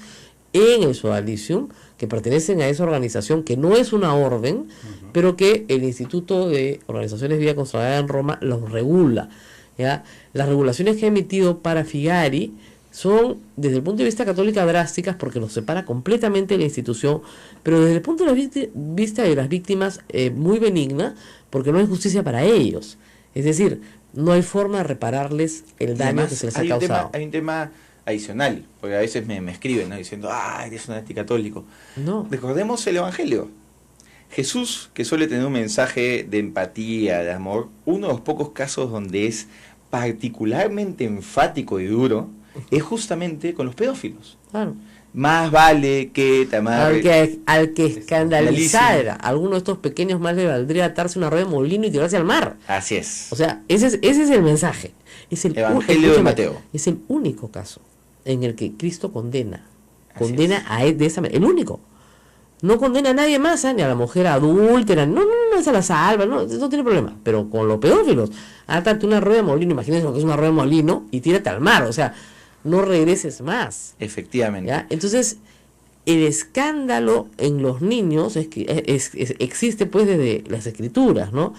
en el Sodalicium que pertenecen a esa organización que no es una orden, pero que el Instituto de Organizaciones de Vida Consagrada en Roma los regula. ¿Ya? Las regulaciones que ha emitido para Figari son, desde el punto de vista católico, drásticas porque los separa completamente de la institución, pero desde el punto de vista de las víctimas, muy benigna, porque no hay justicia para ellos. Es decir, no hay forma de repararles el daño que se les ha causado. Hay un tema adicional, porque a veces me escriben, ¿no? Diciendo, eres un anticatólico. No. Recordemos el Evangelio. Jesús, que suele tener un mensaje de empatía, de amor, uno de los pocos casos donde es particularmente enfático y duro, es justamente con los pedófilos. Claro. Más vale que te amarre. Al que escandalizara a alguno de estos pequeños más le valdría atarse una rueda de molino y tirarse al mar. Así es. O sea, ese es el mensaje. Es el Evangelio de Mateo. Es el único caso en el que Cristo condena Así a él de esa manera. El único. No condena a nadie más, ni a la mujer adúltera. No, esa la salva, no tiene problema. Pero con los pedófilos, átate una rueda de molino, imagínense lo que es una rueda de molino y tírate al mar. O sea, no regreses más. Efectivamente. ¿Ya? Entonces, el escándalo en los niños existe pues desde las escrituras, ¿no?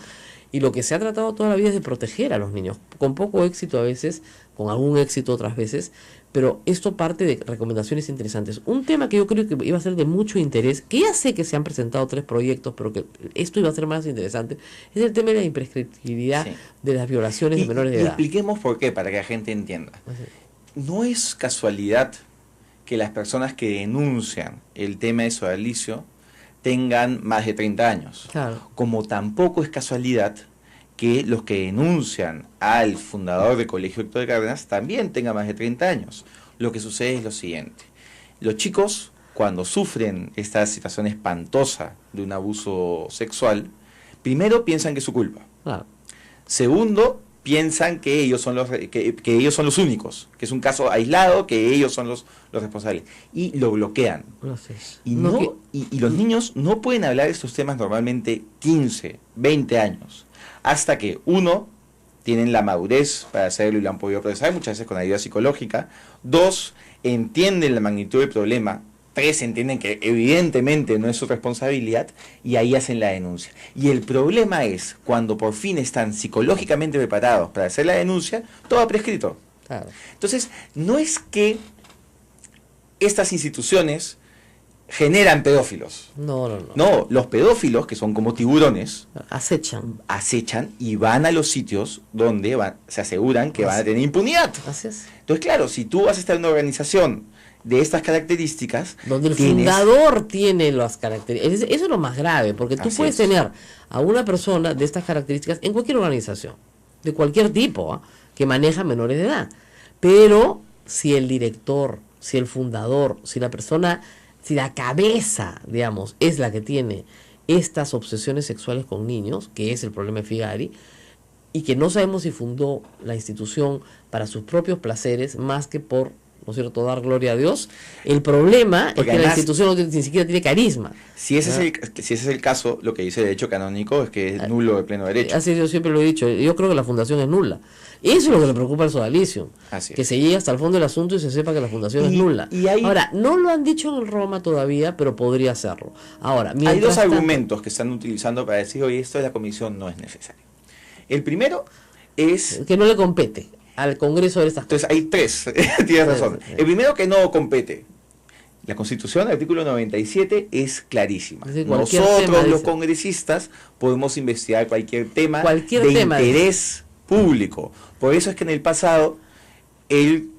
Y lo que se ha tratado toda la vida es de proteger a los niños, con poco éxito a veces, con algún éxito otras veces, pero esto parte de recomendaciones interesantes. Un tema que yo creo que iba a ser de mucho interés, que ya sé que se han presentado 3 proyectos, pero que esto iba a ser más interesante, es el tema de la imprescriptibilidad de las violaciones de menores de edad. Expliquemos por qué, para que la gente entienda. No es casualidad que las personas que denuncian el tema de sodalicio tengan más de 30 años. Claro. Como tampoco es casualidad que los que denuncian al fundador del Colegio Héctor de Cárdenas también tengan más de 30 años. Lo que sucede es lo siguiente. Los chicos, cuando sufren esta situación espantosa de un abuso sexual, primero piensan que es su culpa. Claro. Segundo, piensan que ellos son que ellos son los únicos, que es un caso aislado, que ellos son los responsables, y lo bloquean. Y los niños no pueden hablar de estos temas normalmente 15, 20 años, hasta que uno, tienen la madurez para hacerlo y lo han podido procesar, muchas veces con ayuda psicológica. 2, entienden la magnitud del problema. 3, entienden que evidentemente no es su responsabilidad y ahí hacen la denuncia. Y el problema es cuando por fin están psicológicamente preparados para hacer la denuncia, todo ha prescrito. Claro. Entonces, no es que estas instituciones generan pedófilos. No, los pedófilos, que son como tiburones, acechan y van a los sitios donde se aseguran que van a tener impunidad. Así es. Entonces, claro, si tú vas a estar en una organización de estas características, donde el fundador tiene las características, eso es lo más grave, porque tú puedes tener a una persona de estas características en cualquier organización, de cualquier tipo, que maneja menores de edad, pero si el director, si el fundador, si la persona, si la cabeza, digamos, es la que tiene estas obsesiones sexuales con niños, que es el problema de Figari, y que no sabemos si fundó la institución para sus propios placeres más que por ¿no es cierto?, dar gloria a Dios. El problema es Porque que la además, institución no tiene, ni siquiera tiene carisma. Si ese es el caso, lo que dice el derecho canónico es que es nulo de pleno derecho. Así yo siempre lo he dicho, yo creo que la fundación es nula. Eso es lo que le preocupa al sodalicio, Así que es. se llegue hasta el fondo del asunto y se sepa que la fundación es Y- nula. y hay- Ahora, no lo han dicho en Roma todavía, pero podría hacerlo. Ahora, Hay mientras dos tanto- argumentos que están utilizando para decir, oye, esto de la comisión no es necesario. El primero es... que no le compete al Congreso de estas cosas. Entonces hay tres, tienes razón. Sí. El primero que no compete. La Constitución, el artículo 97, es clarísima. Es decir, cualquier Nosotros, tema, los dice. congresistas, podemos investigar cualquier tema Cualquier de tema, interés público. Por eso es que en el pasado el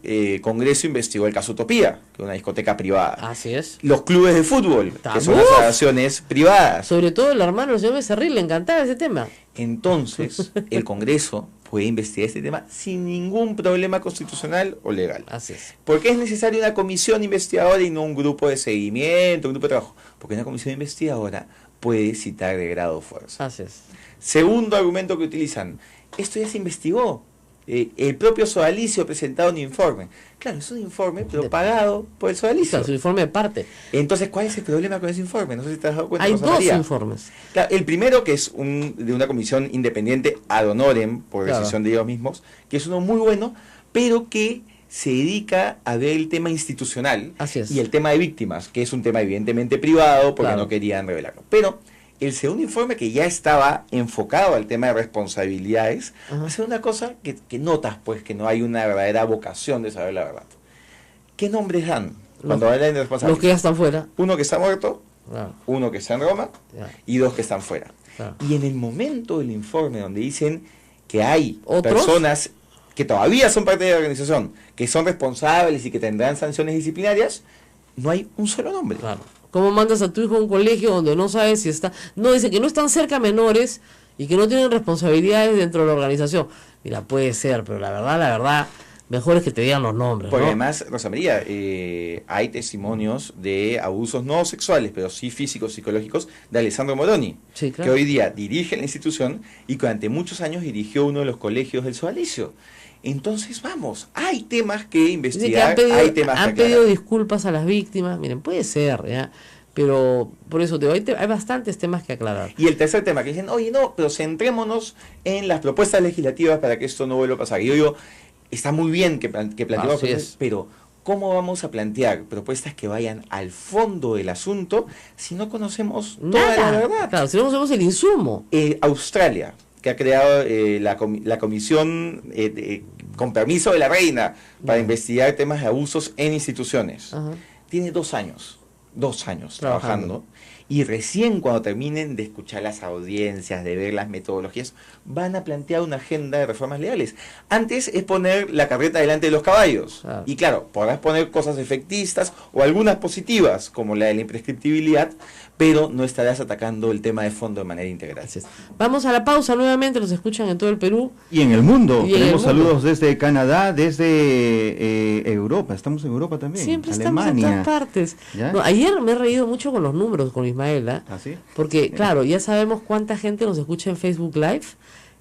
Congreso investigó el caso Utopía, que es una discoteca privada. Así es. Los clubes de fútbol, que son ¡Uf! asociaciones privadas. Sobre todo el hermano del señor Becerril, le encantaba ese tema. Entonces, el Congreso puede investigar este tema sin ningún problema constitucional o legal. Así es. ¿Por qué es necesaria una comisión investigadora y no un grupo de seguimiento, un grupo de trabajo? Porque una comisión investigadora puede citar de grado fuerza. Así es. Segundo argumento que utilizan, esto ya se investigó. El propio Sodalicio ha presentado un informe. Claro, es un informe, pero pagado por el Sodalicio. Claro, su informe de parte. Entonces, ¿cuál es el problema con ese informe? No sé si te has dado cuenta. Hay Rosa dos María. informes. Claro, el primero, que es de una comisión independiente ad honorem, por Claro. decisión de ellos mismos, que es uno muy bueno, pero que se dedica a ver el tema institucional Así es. y el tema de víctimas, que es un tema evidentemente privado porque Claro. no querían revelarlo. Pero el segundo informe, que ya estaba enfocado al tema de responsabilidades, Ajá. hace una cosa que notas, pues, que no hay una verdadera vocación de saber la verdad. ¿Qué nombres dan cuando hablan de Los que responsabilidades? ya están fuera. Uno que está muerto, Claro, uno que está en Roma ya, y dos que están fuera. claro. Y en el momento del informe donde dicen que hay ¿Otros? personas que todavía son parte de la organización, que son responsables y que tendrán sanciones disciplinarias, no hay un solo nombre. Claro. ¿Cómo mandas a tu hijo a un colegio donde no sabes si está... No, dice que no están cerca menores y que no tienen responsabilidades dentro de la organización. Mira, puede ser, pero la verdad, mejor es que te digan los nombres, Porque ¿no? además, Rosa María, hay testimonios de abusos no sexuales, pero sí físicos, psicológicos, de Alessandro Moroni, Sí, claro. que hoy día dirige la institución y que durante muchos años dirigió uno de los colegios del Sodalicio. Entonces, vamos, hay temas que Dice que investigar, hay temas que han aclarar. pedido disculpas a las víctimas. Miren, puede ser, ¿ya? Pero por eso te digo, hay bastantes temas que aclarar. Y el tercer tema, que dicen, oye, no, pero centrémonos en las propuestas legislativas para que esto no vuelva a pasar. Y yo digo, está muy bien que planteemos, Así es. pero ¿cómo vamos a plantear propuestas que vayan al fondo del asunto si no conocemos toda la verdad? Claro, si no conocemos el insumo. Australia, que ha creado la comisión con permiso de la reina para investigar temas de abusos en instituciones, Ajá. tiene 2 años Trabajando. trabajando, y recién cuando terminen de escuchar las audiencias, de ver las metodologías, van a plantear una agenda de reformas legales. Antes es poner la carreta delante de los caballos. Claro. Y claro, podrás poner cosas efectistas o algunas positivas, como la de la imprescriptibilidad, pero no estarás atacando el tema de fondo de manera integral. Así es. Vamos a la pausa nuevamente, nos escuchan en todo el Perú. Y en el mundo, Y en tenemos el mundo. saludos desde Canadá, desde Europa, estamos en Europa también, Siempre estamos en Alemania. todas partes. ¿Ya? No, ayer me he reído mucho con los números con Ismaela, ¿Ah, sí? porque claro, ya sabemos cuánta gente nos escucha en Facebook Live,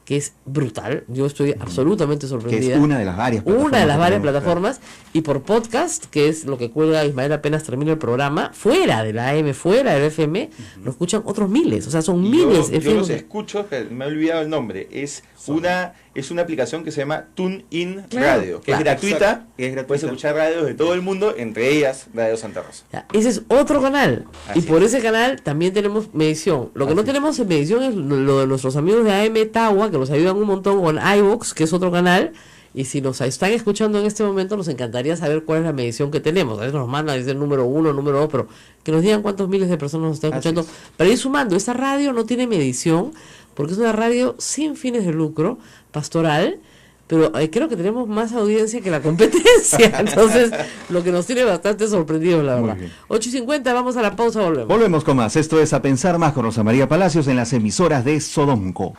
que es brutal. Yo estoy absolutamente Que sorprendida. es una de las varias plataformas. Una de las que varias tenemos, plataformas, y por podcast, que es lo que cuelga Ismael apenas termina el programa, fuera de la AM, fuera del FM, lo escuchan otros miles, o sea, son Y miles. yo FM. los escucho, pero me he olvidado el nombre. Es una aplicación que se llama TuneIn Claro, Radio, que claro, es gratuita. exacto, que es gratuita. Puedes escuchar radios de todo el mundo, entre ellas Radio Santa Rosa. Ya, ese es otro canal. Así y por es. ese canal también tenemos medición. Lo que no Así tenemos en medición es lo de nuestros amigos de AM Tawa, que nos ayudan un montón con iVoox, que es otro canal. Y si nos están escuchando en este momento, nos encantaría saber cuál es la medición que tenemos. A veces nos mandan a decir número 1, número 2, pero que nos digan cuántos miles de personas nos están Así escuchando. es. Para ir sumando, esta radio no tiene medición, porque es una radio sin fines de lucro, pastoral. Pero creo que tenemos más audiencia que la competencia. Entonces, lo que nos tiene bastante sorprendidos, la Muy verdad. bien. 8:50, vamos a la pausa, volvemos. Volvemos con más. Esto es A Pensar Más con Rosa María Palacios en las emisoras de Sodomco.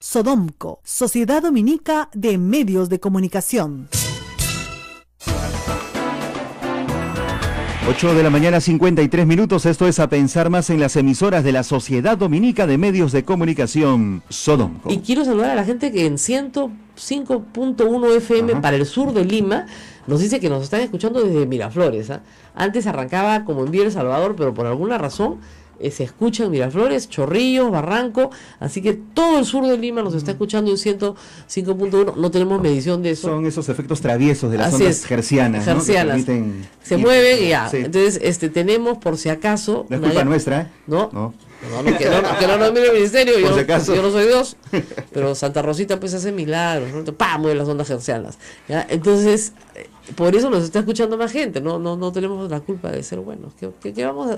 Sodomco, Sociedad Dominica de Medios de Comunicación. 8 de la mañana, 53 minutos. Esto es A Pensar Más en las emisoras de la Sociedad Dominica de Medios de Comunicación, Sodomco. Y quiero saludar a la gente que en 105.1 FM para el sur de Lima nos dice que nos están escuchando desde Miraflores. Antes arrancaba como en Villa El Salvador, pero por alguna razón se escucha en Miraflores, Chorrillos, Barranco, así que todo el sur de Lima nos está escuchando en 105.1, no tenemos medición de eso. Son esos efectos traviesos de las Así ondas es, hercianas, ¿no? Que permiten se ir. mueven y ya. Sí. Entonces, tenemos por si acaso... No es culpa nuestra, ¿eh? No. No. Que no nos mire el ministerio, Por si acaso. yo no soy Dios, pero Santa Rosita pues hace milagros, ¿no? ¡Pam! Mueve las ondas hercianas, ¿ya? Entonces, por eso nos está escuchando más gente, no tenemos la culpa de ser buenos. ¿Qué vamos a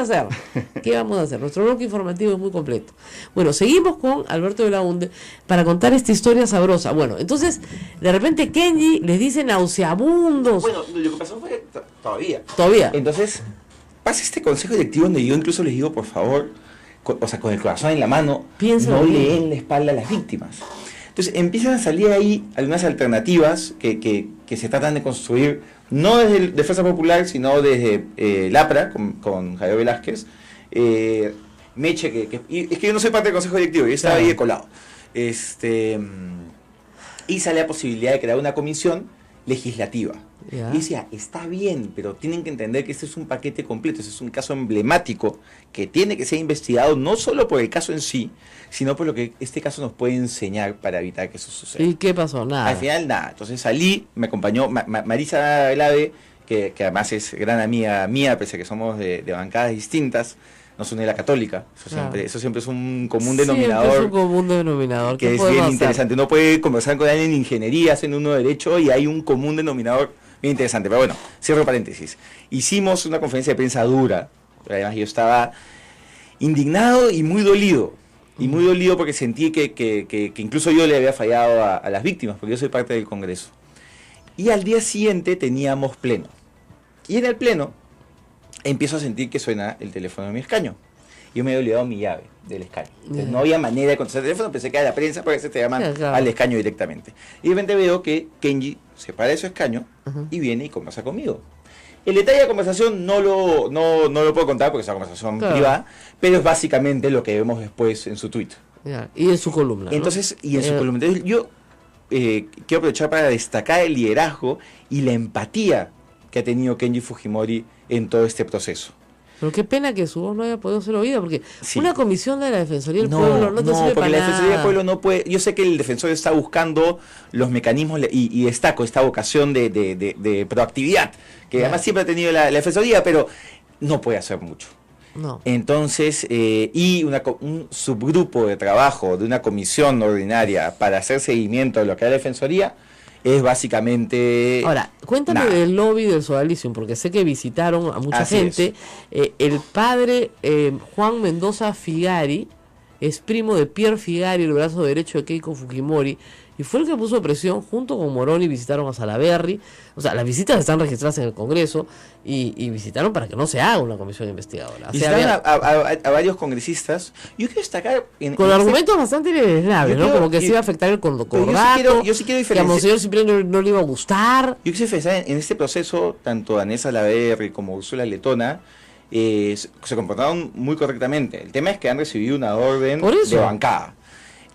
hacer? ¿Qué vamos a hacer? Nuestro bloque informativo es muy completo. Bueno, seguimos con Alberto de la Hunde para contar esta historia sabrosa. Bueno, entonces, de repente Kenji les dice nauseabundos. Bueno, lo que pasó fue Todavía. Entonces, pasa este consejo directivo donde yo incluso les digo, por favor, con el corazón en la mano, Piénsalo no bien. le den la espalda a las víctimas. Entonces empiezan a salir ahí algunas alternativas que se tratan de construir, no desde Defensa Popular, sino desde el APRA, con Javier Velázquez, Meche, y es que yo no soy parte del consejo directivo, yo estaba ahí de colado. Y sale la posibilidad de crear una comisión legislativa. Ya. Y decía, está bien, pero tienen que entender que este es un paquete completo, este es un caso emblemático que tiene que ser investigado no solo por el caso en sí, sino por lo que este caso nos puede enseñar para evitar que eso suceda. ¿Y qué pasó? Nada. Al final, nada. Entonces salí, me acompañó Marisa Velade, que además es gran amiga mía, pese a que somos de bancadas distintas, nos une la católica. Eso siempre es un común denominador. Es un común denominador. Que es bien interesante. Uno puede conversar con alguien en ingeniería, haciendo uno de derecho, y hay un común denominador bien interesante. Pero bueno, cierro paréntesis. Hicimos una conferencia de prensa dura. Además, yo estaba indignado y muy dolido. Y muy dolido porque sentí que incluso yo le había fallado a las víctimas, porque yo soy parte del Congreso. Y al día siguiente teníamos pleno. Y en el pleno empiezo a sentir que suena el teléfono de mi escaño. Yo me había olvidado mi llave del escaño. Entonces, no había manera de contestar el teléfono, pensé que era la prensa, porque se te llaman al escaño directamente. Y de repente veo que Kenji se para de su escaño y viene y conversa conmigo. El detalle de la conversación no lo puedo contar porque es una conversación privada, pero es básicamente lo que vemos después en su tweet. Y en su columna. Entonces, ¿no? Y en su columna. Entonces, yo quiero aprovechar para destacar el liderazgo y la empatía que ha tenido Kenji Fujimori en todo este proceso. Pero qué pena que su voz no haya podido ser oída, porque sí. Una comisión de la Defensoría del Pueblo no te sirve para nada. La Defensoría del Pueblo no puede. Yo sé que el defensor está buscando los mecanismos y destaco esta vocación de proactividad, que además siempre ha tenido la Defensoría, pero no puede hacer mucho. No. Entonces, y un subgrupo de trabajo de una comisión ordinaria para hacer seguimiento de lo que es la Defensoría es básicamente... Ahora, cuéntame del lobby del Sodalicium, porque sé que visitaron a mucha gente. El padre Juan Mendoza Figari es primo de Pierre Figari, el brazo derecho de Keiko Fujimori, y fue el que puso presión. Junto con Moroni visitaron a Salaverry. O sea, las visitas están registradas en el Congreso y visitaron para que no se haga una comisión investigadora. Visitaron a varios congresistas. Yo quiero destacar... con argumentos bastante graves, ¿no? Como que se iba a afectar el concordato, yo sí quiero que a Monseñor Cipriano no le iba a gustar. Yo quisiera diferenciar en este proceso, tanto Danés Salaverry como Úrsula Letona se comportaron muy correctamente. El tema es que han recibido una orden de bancada.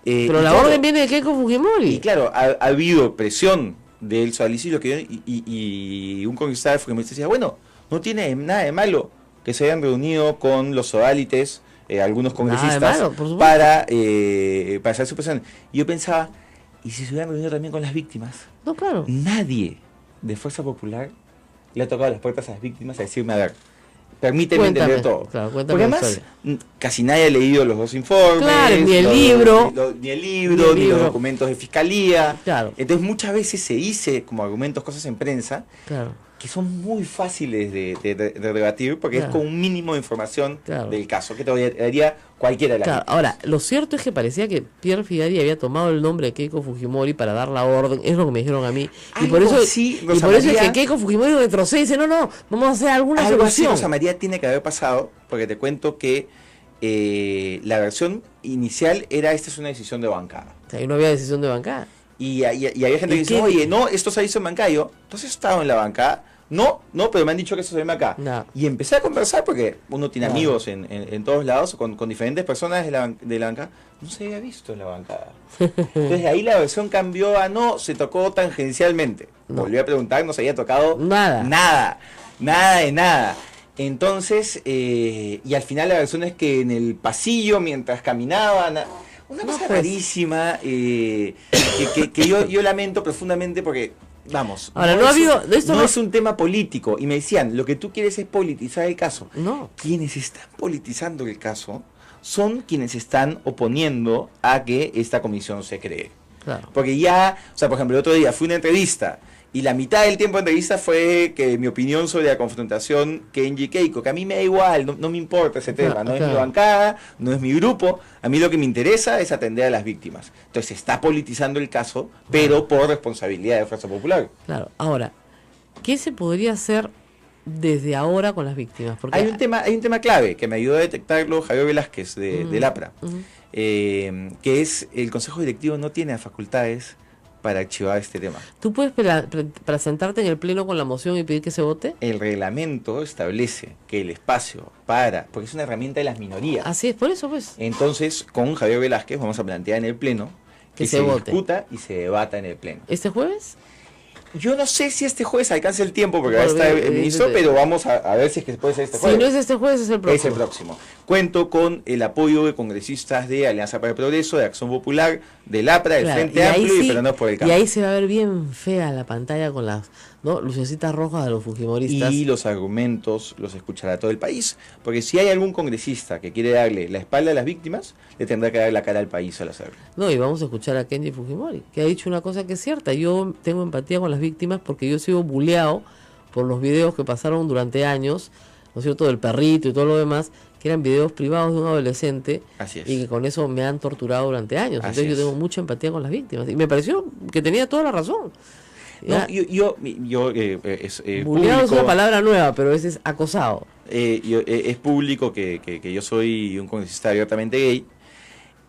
Pero la orden viene de Keiko Fujimori. Y claro, ha habido presión del Sodalicio y un congresista de Fujimori decía, bueno, no tiene nada de malo que se hayan reunido con los sodalites, algunos congresistas, para hacer su presión. Y yo pensaba, ¿y si se hubieran reunido también con las víctimas? No, claro. Nadie de Fuerza Popular le ha tocado las puertas a las víctimas a decirme, a ver, permíteme entender todo. Claro, porque además casi nadie ha leído los dos informes, claro, ni el libro, ni los documentos de fiscalía. Claro. Entonces muchas veces se dice como argumentos cosas en prensa que son muy fáciles de debatir porque es con un mínimo de información del caso que te daría cualquiera de las víctimas. Ahora, lo cierto es que parecía que Pierre Figari había tomado el nombre de Keiko Fujimori para dar la orden, es lo que me dijeron a mí, y por eso es que Keiko Fujimori retrocede y dice, no, vamos a hacer alguna solución. Rosa María tiene que haber pasado, porque te cuento que la versión inicial era esta es una decisión de bancada. O sea, ahí no había decisión de bancada. Y había gente que dice, oye, no, esto se hizo en bancada. Yo, entonces estaba en la bancada, No, pero me han dicho que eso se llama acá. No. Y empecé a conversar porque uno tiene No. amigos en todos lados, con diferentes personas de la bancada. No se había visto en la bancada. Entonces ahí la versión cambió a no, se tocó tangencialmente. No. Volví a preguntar, no se había tocado Nada. Nada de nada. Entonces, y al final la versión es que en el pasillo, mientras caminaban, una cosa pues. rarísima, que yo lamento profundamente porque, vamos, Ahora, no ha habido- esto no no- es un tema político. Y me decían, lo que tú quieres es politizar el caso. No. Quienes están politizando el caso son quienes están oponiendo a que esta comisión se cree. Claro. Porque ya, o sea, por ejemplo, el otro día fui a una entrevista y la mitad del tiempo de entrevista fue que mi opinión sobre la confrontación Kenji Keiko, que a mí me da igual, no me importa ese tema, no es mi Claro. bancada, no es mi grupo, a mí lo que me interesa es atender a las víctimas. Entonces se está politizando el caso, pero por responsabilidad de Fuerza Popular. Claro. Ahora, ¿qué se podría hacer desde ahora con las víctimas? Porque Hay un tema clave que me ayudó a detectarlo Javier Velázquez del APRA, Ujú. que es el Consejo Directivo no tiene facultades para archivar este tema. ¿Tú puedes presentarte en el pleno con la moción y pedir que se vote? El reglamento establece que el espacio porque es una herramienta de las minorías. Así es, por eso pues. Entonces, con Javier Velázquez vamos a plantear en el pleno Que que se se vote. discuta y se debata en el pleno. ¿Este jueves? Yo no sé si este jueves alcance el tiempo porque Bueno, va a estar bien, el ministro, bien. pero vamos a ver si es que puede ser este Si jueves. no es este jueves, es el próximo. Es el próximo. Cuento con el apoyo de congresistas de Alianza para el Progreso, de Acción Popular, del APRA, del Claro, Frente y ahí Amplio y sí- Peruanos por el Y Cambio. ahí se va a ver bien fea la pantalla con las lucecitas rojas de los fujimoristas. Y los argumentos los escuchará todo el país. Porque si hay algún congresista que quiere darle la espalda a las víctimas, le tendrá que dar la cara al país al hacerlo. No, y vamos a escuchar a Kenji Fujimori, que ha dicho una cosa que es cierta. Yo tengo empatía con las víctimas porque yo he sido buleado por los videos que pasaron durante años, ¿no es cierto?, del perrito y todo lo demás, que eran videos privados de un adolescente. Así es. Y que con eso me han torturado durante años. Así Entonces yo es. tengo mucha empatía con las víctimas. Y me pareció que tenía toda la razón. No, Ya, buleado es público, una palabra nueva, pero ese es acosado. es público que yo soy un congresista abiertamente gay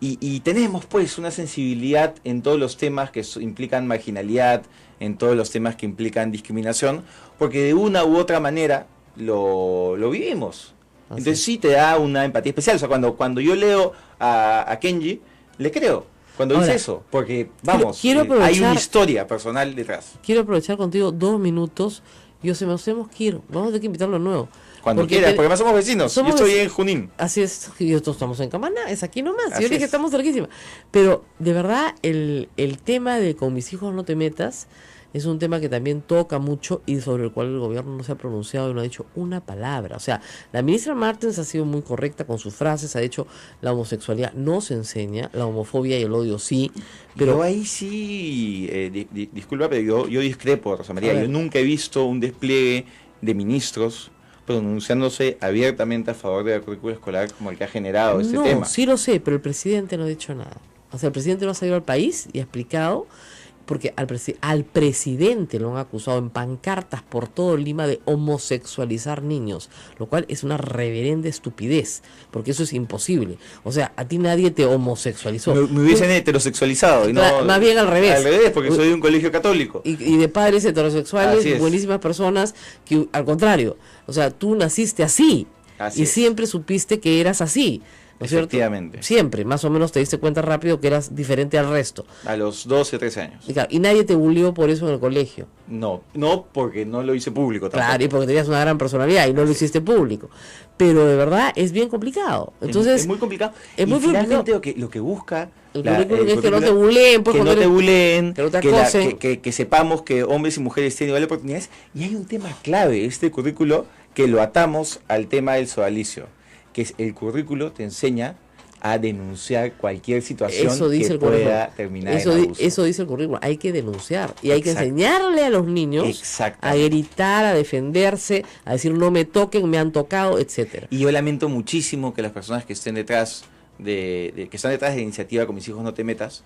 y tenemos pues una sensibilidad en todos los temas que implican marginalidad, en todos los temas que implican discriminación, porque de una u otra manera lo vivimos. Así Entonces es. sí te da una empatía especial. O sea, cuando yo leo a Kenji, le creo. Cuando Ahora, dice eso, porque vamos, quiero hay aprovechar- una historia personal detrás. Quiero aprovechar contigo 2 minutos. Yo se me hacemos quiero. Vamos a tener que invitarlo de nuevo. Cuando Porque quieras, te- porque además somos vecinos. somos Yo estoy vec- en Junín. Así es, y nosotros estamos en Camaná, es aquí nomás. Así Yo dije que es. estamos cerquísima. Pero de verdad, el tema de con mis hijos no te metas es un tema que también toca mucho y sobre el cual el gobierno no se ha pronunciado y no ha dicho una palabra. O sea, la ministra Martens ha sido muy correcta con sus frases, ha dicho la homosexualidad no se enseña, la homofobia y el odio sí, pero Yo ahí sí, disculpa, pero yo discrepo, Rosa María. A ver. Yo nunca he visto un despliegue de ministros pronunciándose abiertamente a favor de la currícula escolar como el que ha generado este no, tema. sí lo sé, pero el presidente no ha dicho nada. O sea, el presidente no ha salido al país y ha explicado, porque al presidente lo han acusado en pancartas por todo Lima de homosexualizar niños, lo cual es una reverenda estupidez, porque eso es imposible. O sea, a ti nadie te homosexualizó. Me hubiesen heterosexualizado. Y no, Más bien al revés. Al revés, porque soy de un colegio católico. Y de padres heterosexuales, Así es. buenísimas personas, que al contrario, o sea, tú naciste así, Así y es. siempre supiste que eras así, ¿no es cierto? Efectivamente. Siempre, más o menos te diste cuenta rápido que eras diferente al resto. A los 12, 13 años. Y, claro, y nadie te bullió por eso en el colegio. No, porque no lo hice público tampoco. Claro, y porque tenías una gran personalidad y no lo hiciste público. Pero de verdad es bien complicado. Entonces, es muy complicado. es y muy finalmente complicado. lo que busca El currículum es que no te buleen, pues, que no porque te eres- buleen, que no te la- acosen. que sepamos que hombres y mujeres tienen igual de oportunidades. Y hay un tema clave, este currículo, que lo atamos al tema del sodalicio, que es el currículo te enseña a denunciar cualquier situación eso dice que el currículum. pueda terminar Eso, en abuso. eso dice el currículum. Hay que denunciar. Y hay que Exacto. enseñarle a los niños a Exactamente. gritar, a defenderse, a decir no me toquen, me han tocado, etcétera. Y yo lamento muchísimo que las personas que estén detrás que están detrás de la iniciativa Con mis hijos no te metas,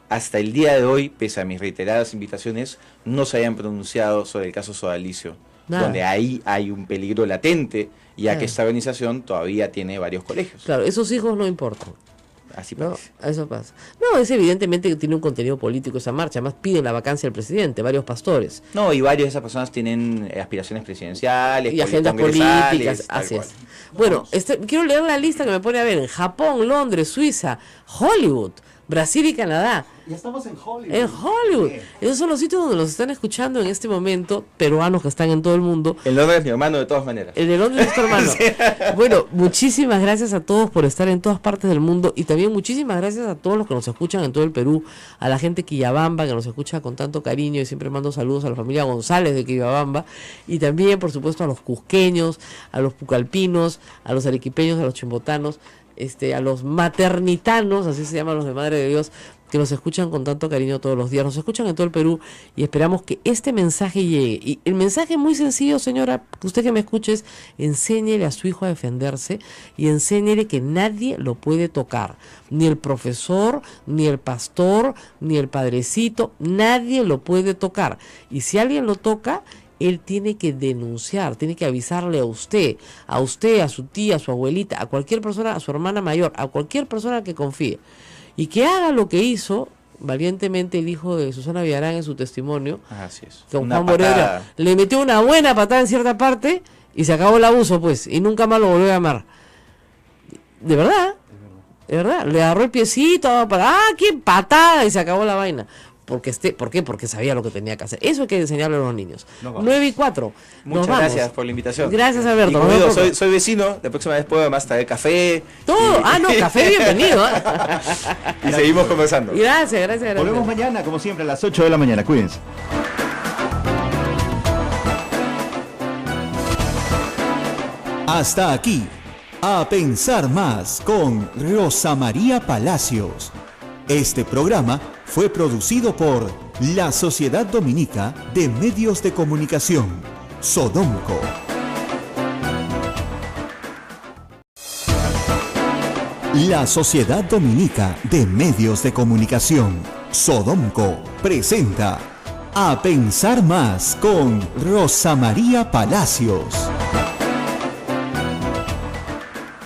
hasta el día de hoy, pese a mis reiteradas invitaciones, no se hayan pronunciado sobre el caso Sodalicio, Nada. donde ahí hay un peligro latente, ya Claro. que esta organización todavía tiene varios colegios. Claro, esos hijos no importan. Así ¿no? parece. Eso pasa. No, es evidentemente que tiene un contenido político esa marcha. Además piden la vacancia del presidente, varios pastores. No, y varias de esas personas tienen aspiraciones presidenciales, Y agendas congresales, políticas, tal así cual. es. Bueno, quiero leer la lista que me pone a ver en Japón, Londres, Suiza, Hollywood, Brasil y Canadá. Ya estamos en Hollywood. En Hollywood. Esos son los sitios donde nos están escuchando en este momento, peruanos que están en todo el mundo. El Londres es mi hermano de todas maneras. El de Londres es tu hermano. Bueno, muchísimas gracias a todos por estar en todas partes del mundo y también muchísimas gracias a todos los que nos escuchan en todo el Perú, a la gente de Quillabamba que nos escucha con tanto cariño y siempre mando saludos a la familia González de Quillabamba y también, por supuesto, a los cusqueños, a los pucalpinos, a los arequipeños, a los chimbotanos, a los maternitanos, así se llaman los de Madre de Dios, que nos escuchan con tanto cariño todos los días, nos escuchan en todo el Perú y esperamos que este mensaje llegue. Y el mensaje es muy sencillo, señora, que usted que me escuche es, enséñele a su hijo a defenderse y enséñele que nadie lo puede tocar, ni el profesor, ni el pastor, ni el padrecito, nadie lo puede tocar. Y si alguien lo toca, él tiene que denunciar, tiene que avisarle a usted, a su tía, a su abuelita, a cualquier persona, a su hermana mayor, a cualquier persona que confíe. Y que haga lo que hizo valientemente el hijo de Susana Villarán en su testimonio. Así es. Con Una Juan Moreira le metió una buena patada en cierta parte y se acabó el abuso, pues, y nunca más lo volvió a llamar. De verdad, de verdad. Le agarró el piecito para, qué patada, y se acabó la vaina. ¿Por qué? Porque sabía lo que tenía que hacer. Eso hay que enseñarle a los niños. 9:04. Muchas gracias por la invitación. Gracias, Alberto. Y como digo, soy vecino, la próxima vez puedo además traer café. Todo. No, café bienvenido. Y seguimos conversando. Gracias. Volvemos mañana, como siempre, a las 8 de la mañana. Cuídense. Hasta aquí, A Pensar Más con Rosa María Palacios. Este programa fue producido por la Sociedad Dominica de Medios de Comunicación, Sodomco. La Sociedad Dominica de Medios de Comunicación, Sodomco, presenta A Pensar Más con Rosa María Palacios.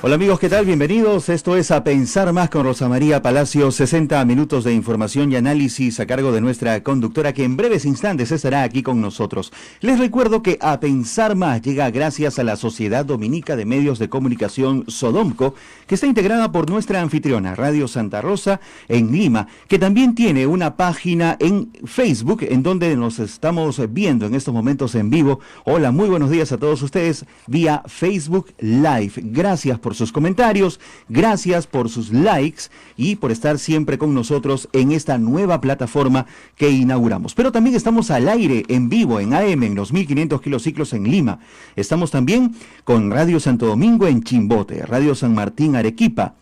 Hola amigos, ¿qué tal? Bienvenidos. Esto es A Pensar Más con Rosa María Palacios, 60 minutos de información y análisis a cargo de nuestra conductora que en breves instantes estará aquí con nosotros. Les recuerdo que A Pensar Más llega gracias a la Sociedad Dominica de Medios de Comunicación Sodomco, que está integrada por nuestra anfitriona Radio Santa Rosa en Lima, que también tiene una página en Facebook en donde nos estamos viendo en estos momentos en vivo. Hola, muy buenos días a todos ustedes vía Facebook Live. Gracias por sus comentarios, gracias por sus likes y por estar siempre con nosotros en esta nueva plataforma que inauguramos. Pero también estamos al aire, en vivo, en AM, en los 1500 kilociclos en Lima. Estamos también con Radio Santo Domingo en Chimbote, Radio San Martín Arequipa,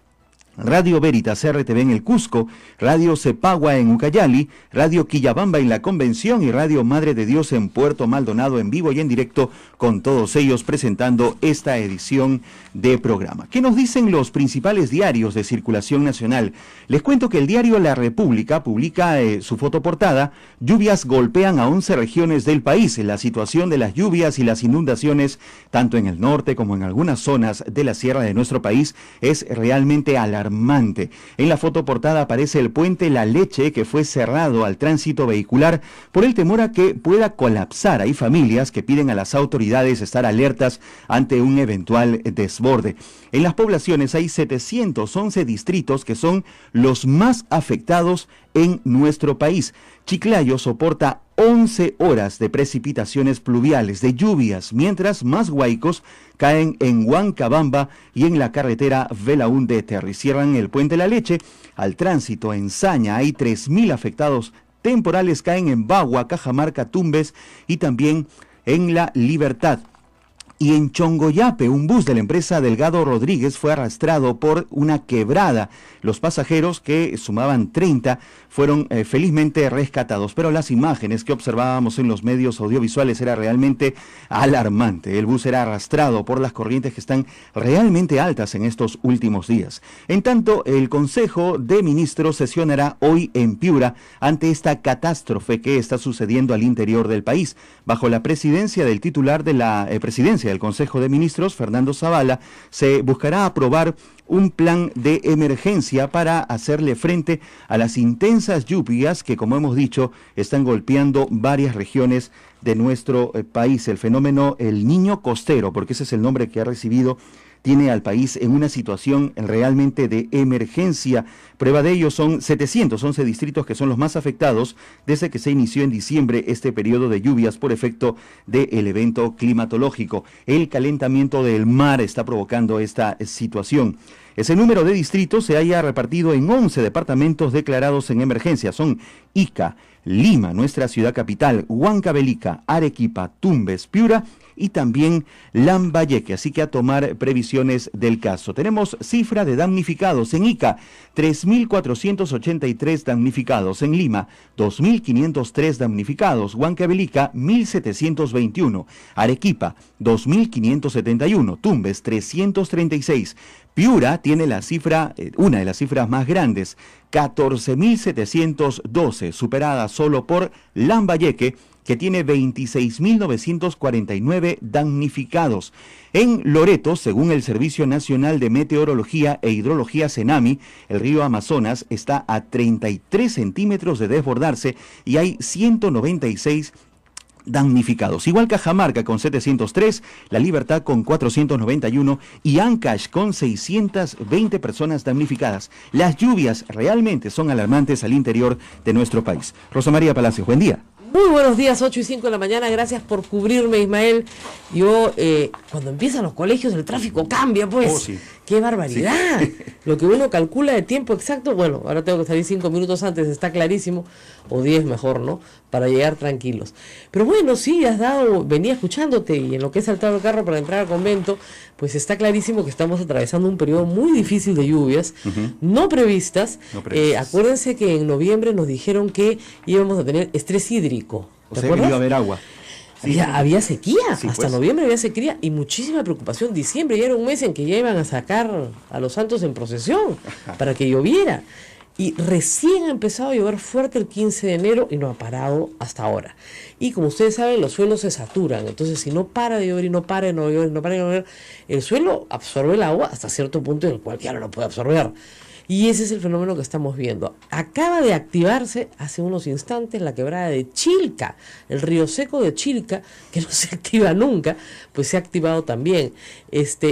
Radio Veritas RTV en el Cusco, Radio Cepagua en Ucayali, Radio Quillabamba en la Convención y Radio Madre de Dios en Puerto Maldonado en vivo y en directo con todos ellos presentando esta edición de programa. ¿Qué nos dicen los principales diarios de circulación nacional? Les cuento que el diario La República publica su fotoportada: lluvias golpean a 11 regiones del país. La situación de las lluvias y las inundaciones, tanto en el norte como en algunas zonas de la sierra de nuestro país, es realmente alarmante. En la fotoportada aparece el puente La Leche, que fue cerrado al tránsito vehicular por el temor a que pueda colapsar. Hay familias que piden a las autoridades estar alertas ante un eventual desborde. En las poblaciones hay 711 distritos que son los más afectados en nuestro país. Chiclayo soporta 11 horas de precipitaciones pluviales, de lluvias, mientras más huaicos caen en Huancabamba y en la carretera Belaúnde Terry. Cierran el puente La Leche al tránsito en Saña. Hay 3.000 afectados temporales, caen en Bagua, Cajamarca, Tumbes y también en La Libertad. Y en Chongoyape, un bus de la empresa Delgado Rodríguez fue arrastrado por una quebrada. Los pasajeros, que sumaban 30, fueron felizmente rescatados. Pero las imágenes que observábamos en los medios audiovisuales era realmente alarmante. El bus era arrastrado por las corrientes que están realmente altas en estos últimos días. En tanto, el Consejo de Ministros sesionará hoy en Piura ante esta catástrofe que está sucediendo al interior del país. Bajo la presidencia del titular de la presidencia del Consejo de Ministros, Fernando Zavala, se buscará aprobar un plan de emergencia para hacerle frente a las intensas lluvias que, como hemos dicho, están golpeando varias regiones de nuestro país. El fenómeno El Niño Costero, porque ese es el nombre que ha recibido, tiene al país en una situación realmente de emergencia. Prueba de ello son 711 distritos que son los más afectados desde que se inició en diciembre este periodo de lluvias por efecto del evento climatológico. El calentamiento del mar está provocando esta situación. Ese número de distritos se haya repartido en 11 departamentos declarados en emergencia. Son Ica, Lima, nuestra ciudad capital, Huancavelica, Arequipa, Tumbes, Piura y también Lambayeque, así que a tomar previsiones del caso. Tenemos cifra de damnificados en Ica, 3.483 damnificados, en Lima, 2.503 damnificados, Huancavelica, 1.721, Arequipa, 2.571, Tumbes, 336, Piura tiene la cifra, una de las cifras más grandes, 14.712, superada solo por Lambayeque, que tiene 26.949 damnificados. En Loreto, según el Servicio Nacional de Meteorología e Hidrología CENAMI, el río Amazonas está a 33 centímetros de desbordarse y hay 196 damnificados. Igual Cajamarca con 703, La Libertad con 491 y Ancash con 620 personas damnificadas. Las lluvias realmente son alarmantes al interior de nuestro país. Rosa María Palacios, buen día. Muy buenos días, 8:05 de la mañana, gracias por cubrirme, Ismael. Yo, cuando empiezan los colegios el tráfico cambia, pues. Oh, sí. ¡Qué barbaridad! Sí. Lo que uno calcula de tiempo exacto, bueno, ahora tengo que salir 5 minutos antes, está clarísimo, o 10 mejor, ¿no? Para llegar tranquilos. Pero bueno, sí, venía escuchándote y en lo que he saltado el carro para entrar al convento, pues está clarísimo que estamos atravesando un periodo muy difícil de lluvias, no previstas. Acuérdense que en noviembre nos dijeron que íbamos a tener estrés hídrico. O sea, que iba a haber agua. Sí, había sequía, sí, hasta pues. Noviembre había sequía y muchísima preocupación. Diciembre ya era un mes en que ya iban a sacar a los santos en procesión para que lloviera. Y recién ha empezado a llover fuerte el 15 de enero y no ha parado hasta ahora. Y como ustedes saben, los suelos se saturan. Entonces, si no para de llover y no para de llover, no para de llover, el suelo absorbe el agua hasta cierto punto en el cual ya no lo puede absorber. Y ese es el fenómeno que estamos viendo. Acaba de activarse hace unos instantes la quebrada de Chilca, el río seco de Chilca, que no se activa nunca, pues se ha activado también.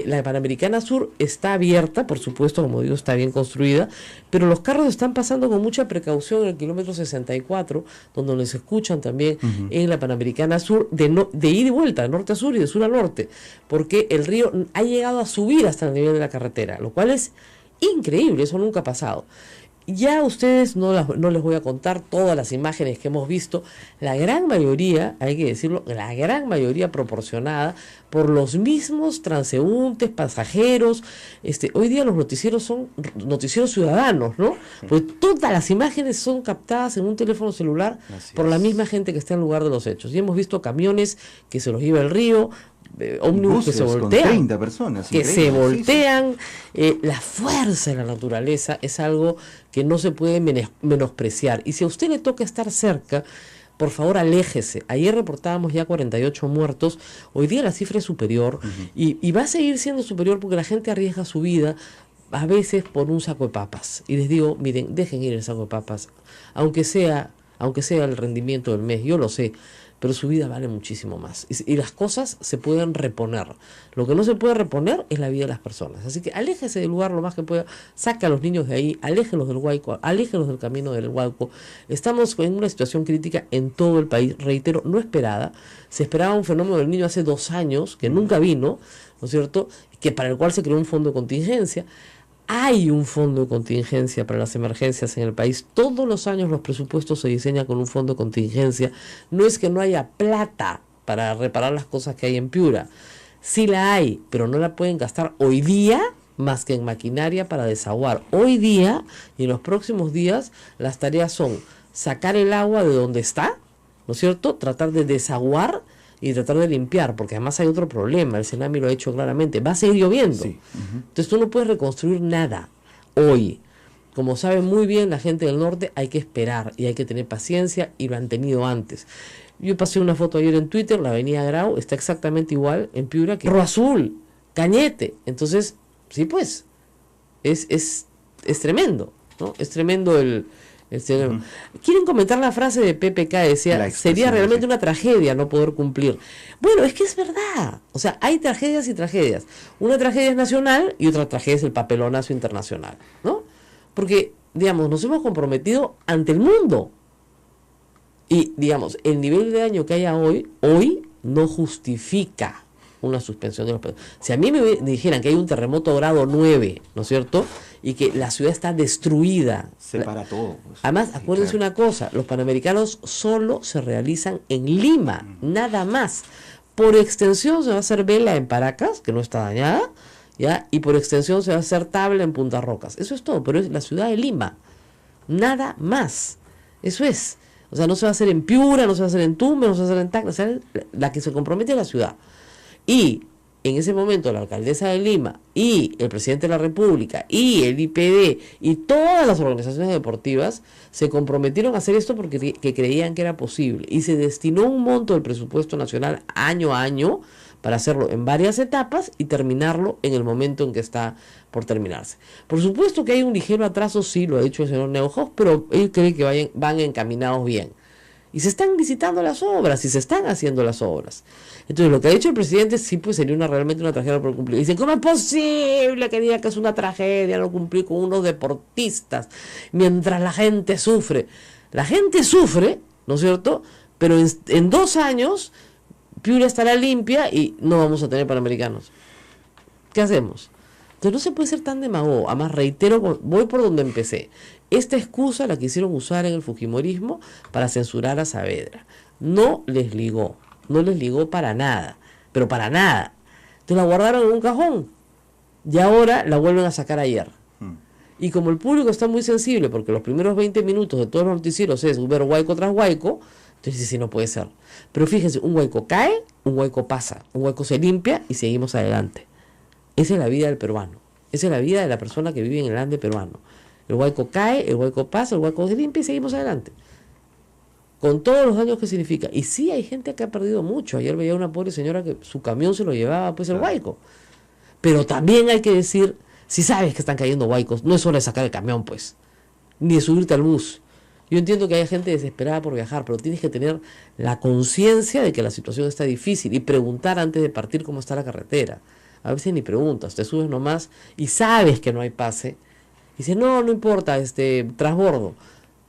La Panamericana Sur está abierta, por supuesto, como digo, está bien construida, pero los carros están pasando con mucha precaución en el kilómetro 64, donde nos escuchan también en la Panamericana Sur, de ida y vuelta, de norte a sur y de sur a norte, porque el río ha llegado a subir hasta el nivel de la carretera, lo cual es increíble, eso nunca ha pasado. Ya ustedes no les voy a contar todas las imágenes que hemos visto, la gran mayoría, hay que decirlo, la gran mayoría proporcionada por los mismos transeúntes, pasajeros. Hoy día los noticieros son noticieros ciudadanos, ¿no? Porque todas las imágenes son captadas en un teléfono celular por la misma gente que está en el lugar de los hechos. Y hemos visto camiones que se los lleva el río, ómnibus que se voltean, con 30 personas, que se voltean. La fuerza de la naturaleza es algo que no se puede menospreciar. Y si a usted le toca estar cerca, por favor aléjese. Ayer reportábamos ya 48 muertos, hoy día la cifra es superior y va a seguir siendo superior porque la gente arriesga su vida a veces por un saco de papas. Y les digo, miren, dejen ir el saco de papas, aunque sea el rendimiento del mes, yo lo sé, pero su vida vale muchísimo más. Y las cosas se pueden reponer. Lo que no se puede reponer es la vida de las personas. Así que aléjese del lugar lo más que pueda, saque a los niños de ahí, aléjenlos del Huayco, aléjenlos del camino del Huayco. Estamos en una situación crítica en todo el país, reitero, no esperada. Se esperaba un fenómeno del niño hace 2 años, que nunca vino, ¿no es cierto?, que para el cual se creó un fondo de contingencia. Hay un fondo de contingencia para las emergencias en el país. Todos los años los presupuestos se diseñan con un fondo de contingencia. No es que no haya plata para reparar las cosas que hay en Piura. Sí la hay, pero no la pueden gastar hoy día más que en maquinaria para desaguar. Hoy día y en los próximos días las tareas son sacar el agua de donde está, ¿no es cierto?, tratar de desaguar y tratar de limpiar, porque además hay otro problema, el CENAMI lo ha hecho claramente, va a seguir lloviendo. Sí. Entonces tú no puedes reconstruir nada hoy. Como sabe muy bien la gente del norte, hay que esperar y hay que tener paciencia, y lo han tenido antes. Yo pasé una foto ayer en Twitter, la avenida Grau está exactamente igual en Piura que Cerro Azul, Cañete. Entonces, sí, pues, Es tremendo, ¿no? Es tremendo el ¿Quieren comentar la frase de PPK? Decía, sería realmente una tragedia no poder cumplir. Bueno, es que es verdad. O sea, hay tragedias y tragedias. Una tragedia es nacional y otra tragedia es el papelonazo internacional, ¿no? Porque, digamos, nos hemos comprometido ante el mundo. Y, digamos, el nivel de daño que haya hoy no justifica una suspensión de los pagos. Si a mí me dijeran que hay un terremoto grado 9, ¿no es cierto?, y que la ciudad está destruida. Se para todo. Pues. Además, acuérdense una cosa, los Panamericanos solo se realizan en Lima, nada más. Por extensión se va a hacer vela en Paracas, que no está dañada, ¿ya? Y por extensión se va a hacer tabla en Punta Rocas. Eso es todo, pero es la ciudad de Lima. Nada más. Eso es. O sea, no se va a hacer en Piura, no se va a hacer en Tumbes, no se va a hacer en Tacna, o sea, la que se compromete es la ciudad. Y en ese momento la alcaldesa de Lima y el presidente de la República y el IPD y todas las organizaciones deportivas se comprometieron a hacer esto porque creían que era posible. Y se destinó un monto del presupuesto nacional año a año para hacerlo en varias etapas y terminarlo en el momento en que está por terminarse. Por supuesto que hay un ligero atraso, sí, lo ha dicho el señor Neuhaus, pero ellos creen que van encaminados bien. Y se están licitando las obras, y se están haciendo las obras. Entonces, lo que ha dicho el presidente sí pues sería realmente una tragedia por cumplir. Dicen, ¿cómo es posible que diga que es una tragedia no cumplir con unos deportistas mientras la gente sufre? La gente sufre, ¿no es cierto? Pero en 2 años Piura estará limpia y no vamos a tener Panamericanos. ¿Qué hacemos? Entonces no se puede ser tan demagogo. Además, reitero, voy por donde empecé. Esta excusa la quisieron usar en el fujimorismo para censurar a Saavedra. No les ligó para nada, pero para nada. Entonces la guardaron en un cajón y ahora la vuelven a sacar ayer. Y como el público está muy sensible, porque los primeros 20 minutos de todos los noticieros es ver Guayco tras Guayco, entonces dice, sí, no puede ser. Pero fíjense, un Guayco cae, un Guayco pasa, un Guayco se limpia y seguimos adelante. Esa es la vida del peruano. Esa es la vida de la persona que vive en el Ande peruano. El Guayco cae, el Guayco pasa, el Guayco se limpia y seguimos adelante. Con todos los daños que significa. Y sí, hay gente que ha perdido mucho. Ayer veía una pobre señora que su camión se lo llevaba pues el Guayco. Pero también hay que decir, si sabes que están cayendo Guaycos, no es hora de sacar el camión, pues. Ni de subirte al bus. Yo entiendo que hay gente desesperada por viajar, pero tienes que tener la conciencia de que la situación está difícil y preguntar antes de partir cómo está la carretera. A veces ni preguntas, te subes nomás y sabes que no hay pase. Y dices, no importa, transbordo.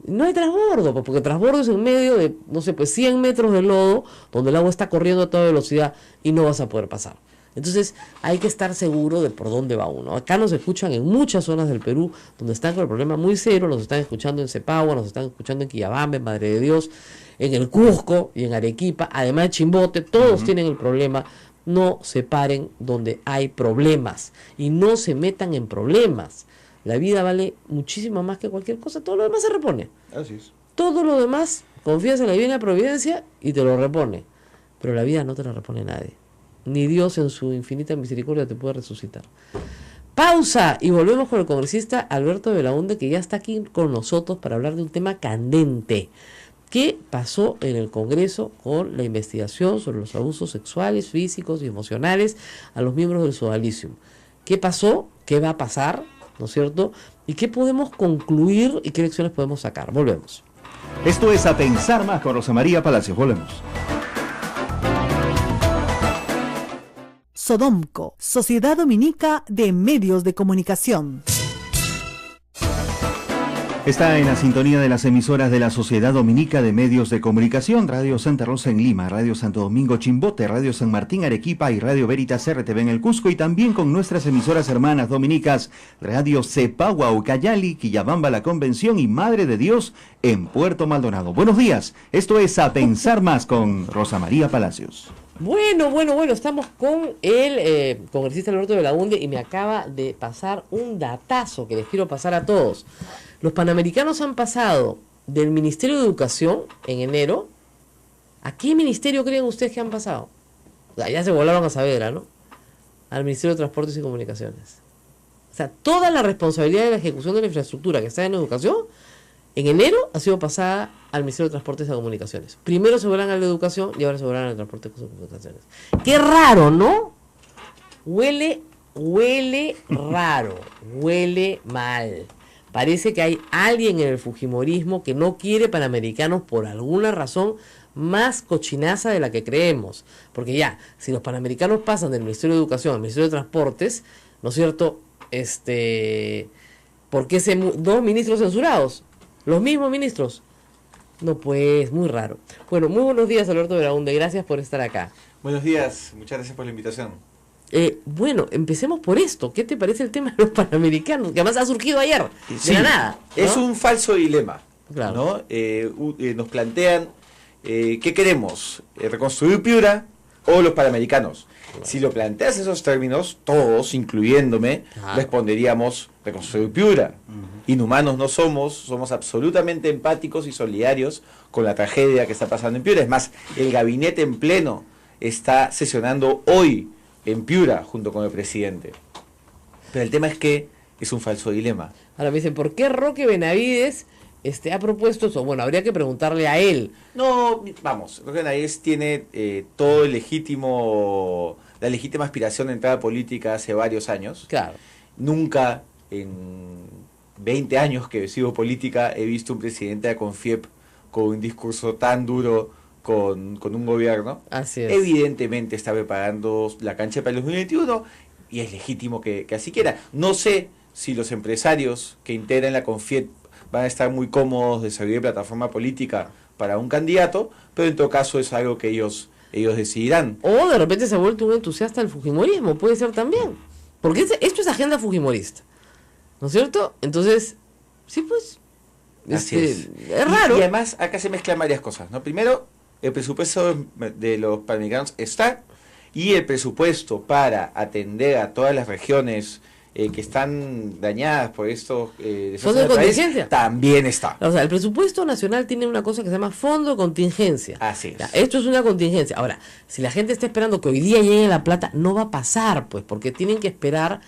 No hay transbordo, porque transbordo es en medio de, no sé, pues 100 metros de lodo, donde el agua está corriendo a toda velocidad y no vas a poder pasar. Entonces hay que estar seguro de por dónde va uno. Acá nos escuchan en muchas zonas del Perú donde están con el problema muy serio, nos están escuchando en Cepagua, nos están escuchando en Quillabamba, en Madre de Dios, en el Cusco y en Arequipa, además de Chimbote, todos tienen el problema. No se paren donde hay problemas y no se metan en problemas. La vida vale muchísimo más que cualquier cosa, todo lo demás se repone. Así es. Todo lo demás, confías en la divina providencia y te lo repone. Pero la vida no te la repone nadie. Ni Dios en su infinita misericordia te puede resucitar. Pausa y volvemos con el congresista Alberto Belaúnde, que ya está aquí con nosotros para hablar de un tema candente. ¿Qué pasó en el Congreso con la investigación sobre los abusos sexuales, físicos y emocionales a los miembros del Sodalicium? ¿Qué pasó? ¿Qué va a pasar? ¿No es cierto? ¿Y qué podemos concluir y qué lecciones podemos sacar? Volvemos. Esto es A Pensar Más con Rosa María Palacios. Volvemos. Sodomco, Sociedad Dominica de Medios de Comunicación. Está en la sintonía de las emisoras de la Sociedad Dominica de Medios de Comunicación, Radio Santa Rosa en Lima, Radio Santo Domingo Chimbote, Radio San Martín Arequipa y Radio Veritas RTV en el Cusco, y también con nuestras emisoras hermanas dominicas, Radio Cepagua Ucayali, Quillabamba La Convención y Madre de Dios en Puerto Maldonado. Buenos días, esto es A Pensar Más con Rosa María Palacios. Bueno, estamos con el congresista Alberto Belaúnde y me acaba de pasar un datazo que les quiero pasar a todos. Los Panamericanos han pasado del Ministerio de Educación en enero. ¿A qué ministerio creen ustedes que han pasado? O sea, ya se volaron a Saavedra, ¿no? Al Ministerio de Transportes y Comunicaciones. O sea, toda la responsabilidad de la ejecución de la infraestructura que está en educación, en enero ha sido pasada al Ministerio de Transportes y Comunicaciones. Primero se volan a la educación y ahora se volan al transporte y comunicaciones. Qué raro, ¿no? Huele huele raro, huele mal. Parece que hay alguien en el fujimorismo que no quiere Panamericanos por alguna razón más cochinaza de la que creemos. Porque ya, si los Panamericanos pasan del Ministerio de Educación al Ministerio de Transportes, ¿no es cierto? ¿Por qué dos ministros censurados? Los mismos ministros. No, pues, muy raro. Bueno, muy buenos días, Alberto Belaunde. Gracias por estar acá. Buenos días, muchas gracias por la invitación. Bueno, empecemos por esto. ¿Qué te parece el tema de los Panamericanos? Que además ha surgido ayer, Sí, de la nada, ¿no? Es un falso dilema, Claro. ¿no? Nos plantean, ¿qué queremos? ¿Reconstruir Piura o los Panamericanos? Claro. Si lo planteas esos términos, todos, incluyéndome, responderíamos reconstruir Piura. Inhumanos no somos absolutamente empáticos y solidarios con la tragedia que está pasando en Piura. Es más, el gabinete en pleno está sesionando hoy en Piura junto con el presidente. Pero el tema es que es un falso dilema. Ahora me dicen, ¿por qué Roque Benavides ha propuesto eso? Bueno, habría que preguntarle a él. No, vamos, Roque Benavides tiene todo la legítima aspiración de entrar a política hace varios años. Claro. Nunca en 20 años que sigo política he visto un presidente de la CONFIEP con un discurso tan duro con un gobierno. Así es. Evidentemente está preparando la cancha para el 2021 y es legítimo que así quiera. No sé si los empresarios que integran la CONFIEP van a estar muy cómodos de servir de plataforma política para un candidato, pero en todo caso es algo que ellos decidirán. O de repente se ha vuelto un entusiasta del fujimorismo, puede ser también. Porque esto es agenda fujimorista, ¿no es cierto? Entonces, sí, pues, Así es raro. Y además acá se mezclan varias cosas, ¿no? Primero, el presupuesto de los Panamericanos está, y el presupuesto para atender a todas las regiones que están dañadas por estos ¿Fondo de contingencia? También está. O sea, el presupuesto nacional tiene una cosa que se llama fondo de contingencia. Así es. Ya, esto es una contingencia. Ahora, si la gente está esperando que hoy día llegue la plata, no va a pasar, pues, porque tienen que esperar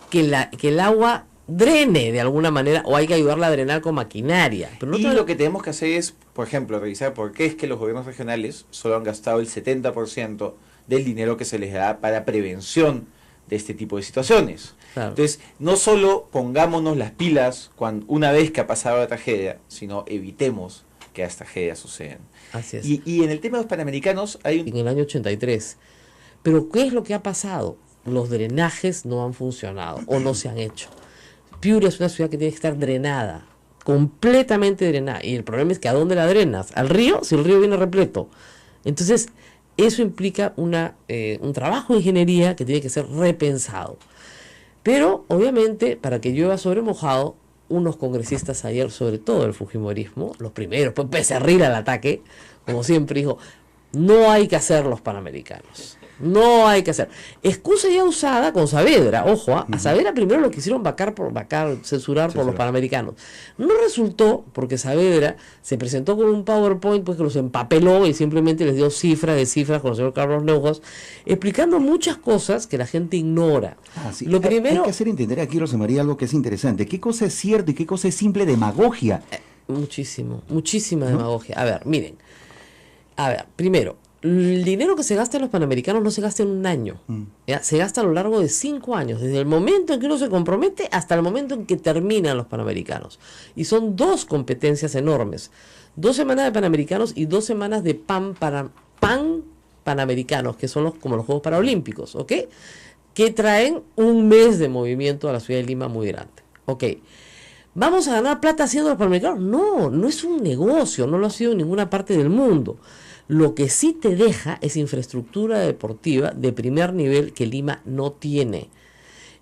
que el agua drene de alguna manera, o hay que ayudarla a drenar con maquinaria. Pero no lo que tenemos que hacer es, por ejemplo, revisar por qué es que los gobiernos regionales solo han gastado el 70% del dinero que se les da para prevención de este tipo de situaciones. Claro. Entonces, no solo pongámonos las pilas una vez que ha pasado la tragedia, sino evitemos que las tragedias sucedan. Así es. Y en el tema de los Panamericanos hay en el año 83. Pero ¿qué es lo que ha pasado? Los drenajes no han funcionado o no se han hecho. Piura es una ciudad que tiene que estar drenada, completamente drenada. Y el problema es que ¿a dónde la drenas? ¿Al río? Si el río viene repleto. Entonces, eso implica un trabajo de ingeniería que tiene que ser repensado. Pero, obviamente, para que llueva sobre mojado, unos congresistas ayer, sobre todo el fujimorismo, los primeros, pues Becerril al ataque, como siempre dijo, no hay que hacer los Panamericanos. No hay que hacer. Excusa ya usada con Saavedra, ojo, a Saavedra primero lo quisieron censurar por los Panamericanos. No resultó porque Saavedra se presentó con un PowerPoint pues que los empapeló y simplemente les dio cifras con el señor Carlos Neuhaus, explicando muchas cosas que la gente ignora. Sí. Lo primero, hay que hacer entender aquí, Rosa María, algo que es interesante. ¿Qué cosa es cierto y qué cosa es simple demagogia? Muchísima demagogia. A ver, miren. Primero, el dinero que se gasta en los Panamericanos no se gasta en un año, ¿ya? Se gasta a lo largo de 5 años, desde el momento en que uno se compromete hasta el momento en que terminan los Panamericanos. Y son 2 competencias enormes, 2 semanas de Panamericanos y 2 semanas de pan Panamericanos, que son como los Juegos Paralímpicos, ¿ok? Que traen un mes de movimiento a la ciudad de Lima muy grande, ¿ok? ¿Vamos a ganar plata haciendo los Panamericanos? No es un negocio, no lo ha sido en ninguna parte del mundo. Lo que sí te deja es infraestructura deportiva de primer nivel que Lima no tiene.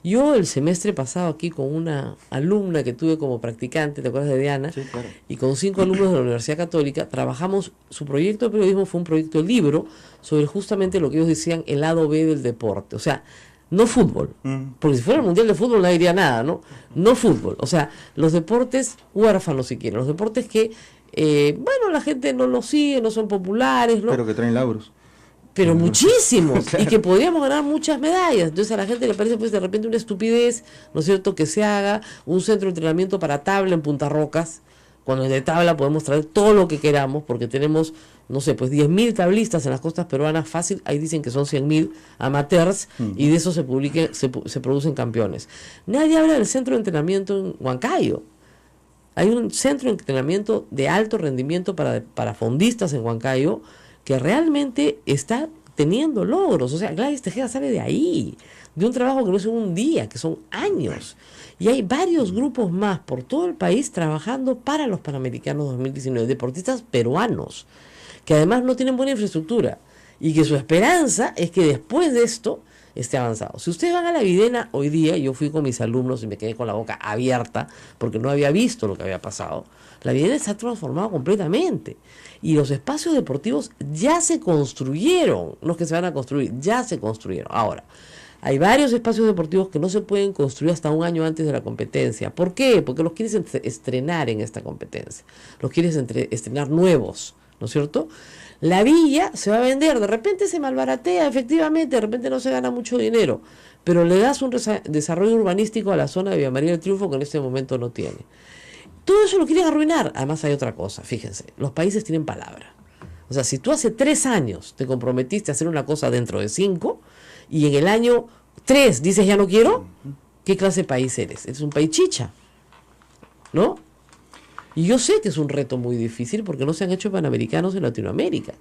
Yo el semestre pasado aquí con una alumna que tuve como practicante, ¿te acuerdas de Diana? Sí, claro. Y con 5 alumnos de la Universidad Católica, trabajamos, su proyecto de periodismo fue un proyecto de libro sobre justamente lo que ellos decían el lado B del deporte. O sea, no fútbol, porque si fuera el Mundial de Fútbol nadie diría nada, ¿no? No fútbol, o sea, los deportes huérfanos si quieren, los deportes que la gente no los sigue, no son populares, ¿no? Pero que traen lauros. Pero muchísimos, Claro. y que podríamos ganar muchas medallas. Entonces a la gente le parece pues de repente una estupidez, ¿no es cierto?, que se haga un centro de entrenamiento para tabla en Punta Rocas, Cuando de tabla podemos traer todo lo que queramos, porque tenemos, no sé, pues 10.000 tablistas en las costas peruanas, fácil, ahí dicen que son 100.000 amateurs, y de eso se producen campeones. Nadie habla del centro de entrenamiento en Huancayo. Hay un centro de entrenamiento de alto rendimiento para fondistas en Huancayo que realmente está teniendo logros. O sea, Gladys Tejeda sale de ahí, de un trabajo que no es en un día, que son años. Y hay varios grupos más por todo el país trabajando para los Panamericanos 2019, deportistas peruanos, que además no tienen buena infraestructura y que su esperanza es que después de esto esté avanzado. Si ustedes van a la Videna hoy día, yo fui con mis alumnos y me quedé con la boca abierta porque no había visto lo que había pasado. La Videna se ha transformado completamente y los espacios deportivos ya se construyeron, no es que se van a construir, ya se construyeron. Ahora, hay varios espacios deportivos que no se pueden construir hasta un año antes de la competencia. ¿Por qué? Porque los quieres estrenar en esta competencia. Los quieres estrenar nuevos, ¿no es cierto? La villa se va a vender, de repente se malbaratea, efectivamente, de repente no se gana mucho dinero, pero le das un desarrollo urbanístico a la zona de Villa María del Triunfo que en este momento no tiene. Todo eso lo quieren arruinar. Además hay otra cosa, fíjense, los países tienen palabra. O sea, si tú hace 3 años te comprometiste a hacer una cosa dentro de 5 y en el año 3 dices ya no quiero, ¿qué clase de país eres? Eres un país chicha, ¿no? Y yo sé que es un reto muy difícil porque no se han hecho panamericanos en Latinoamérica.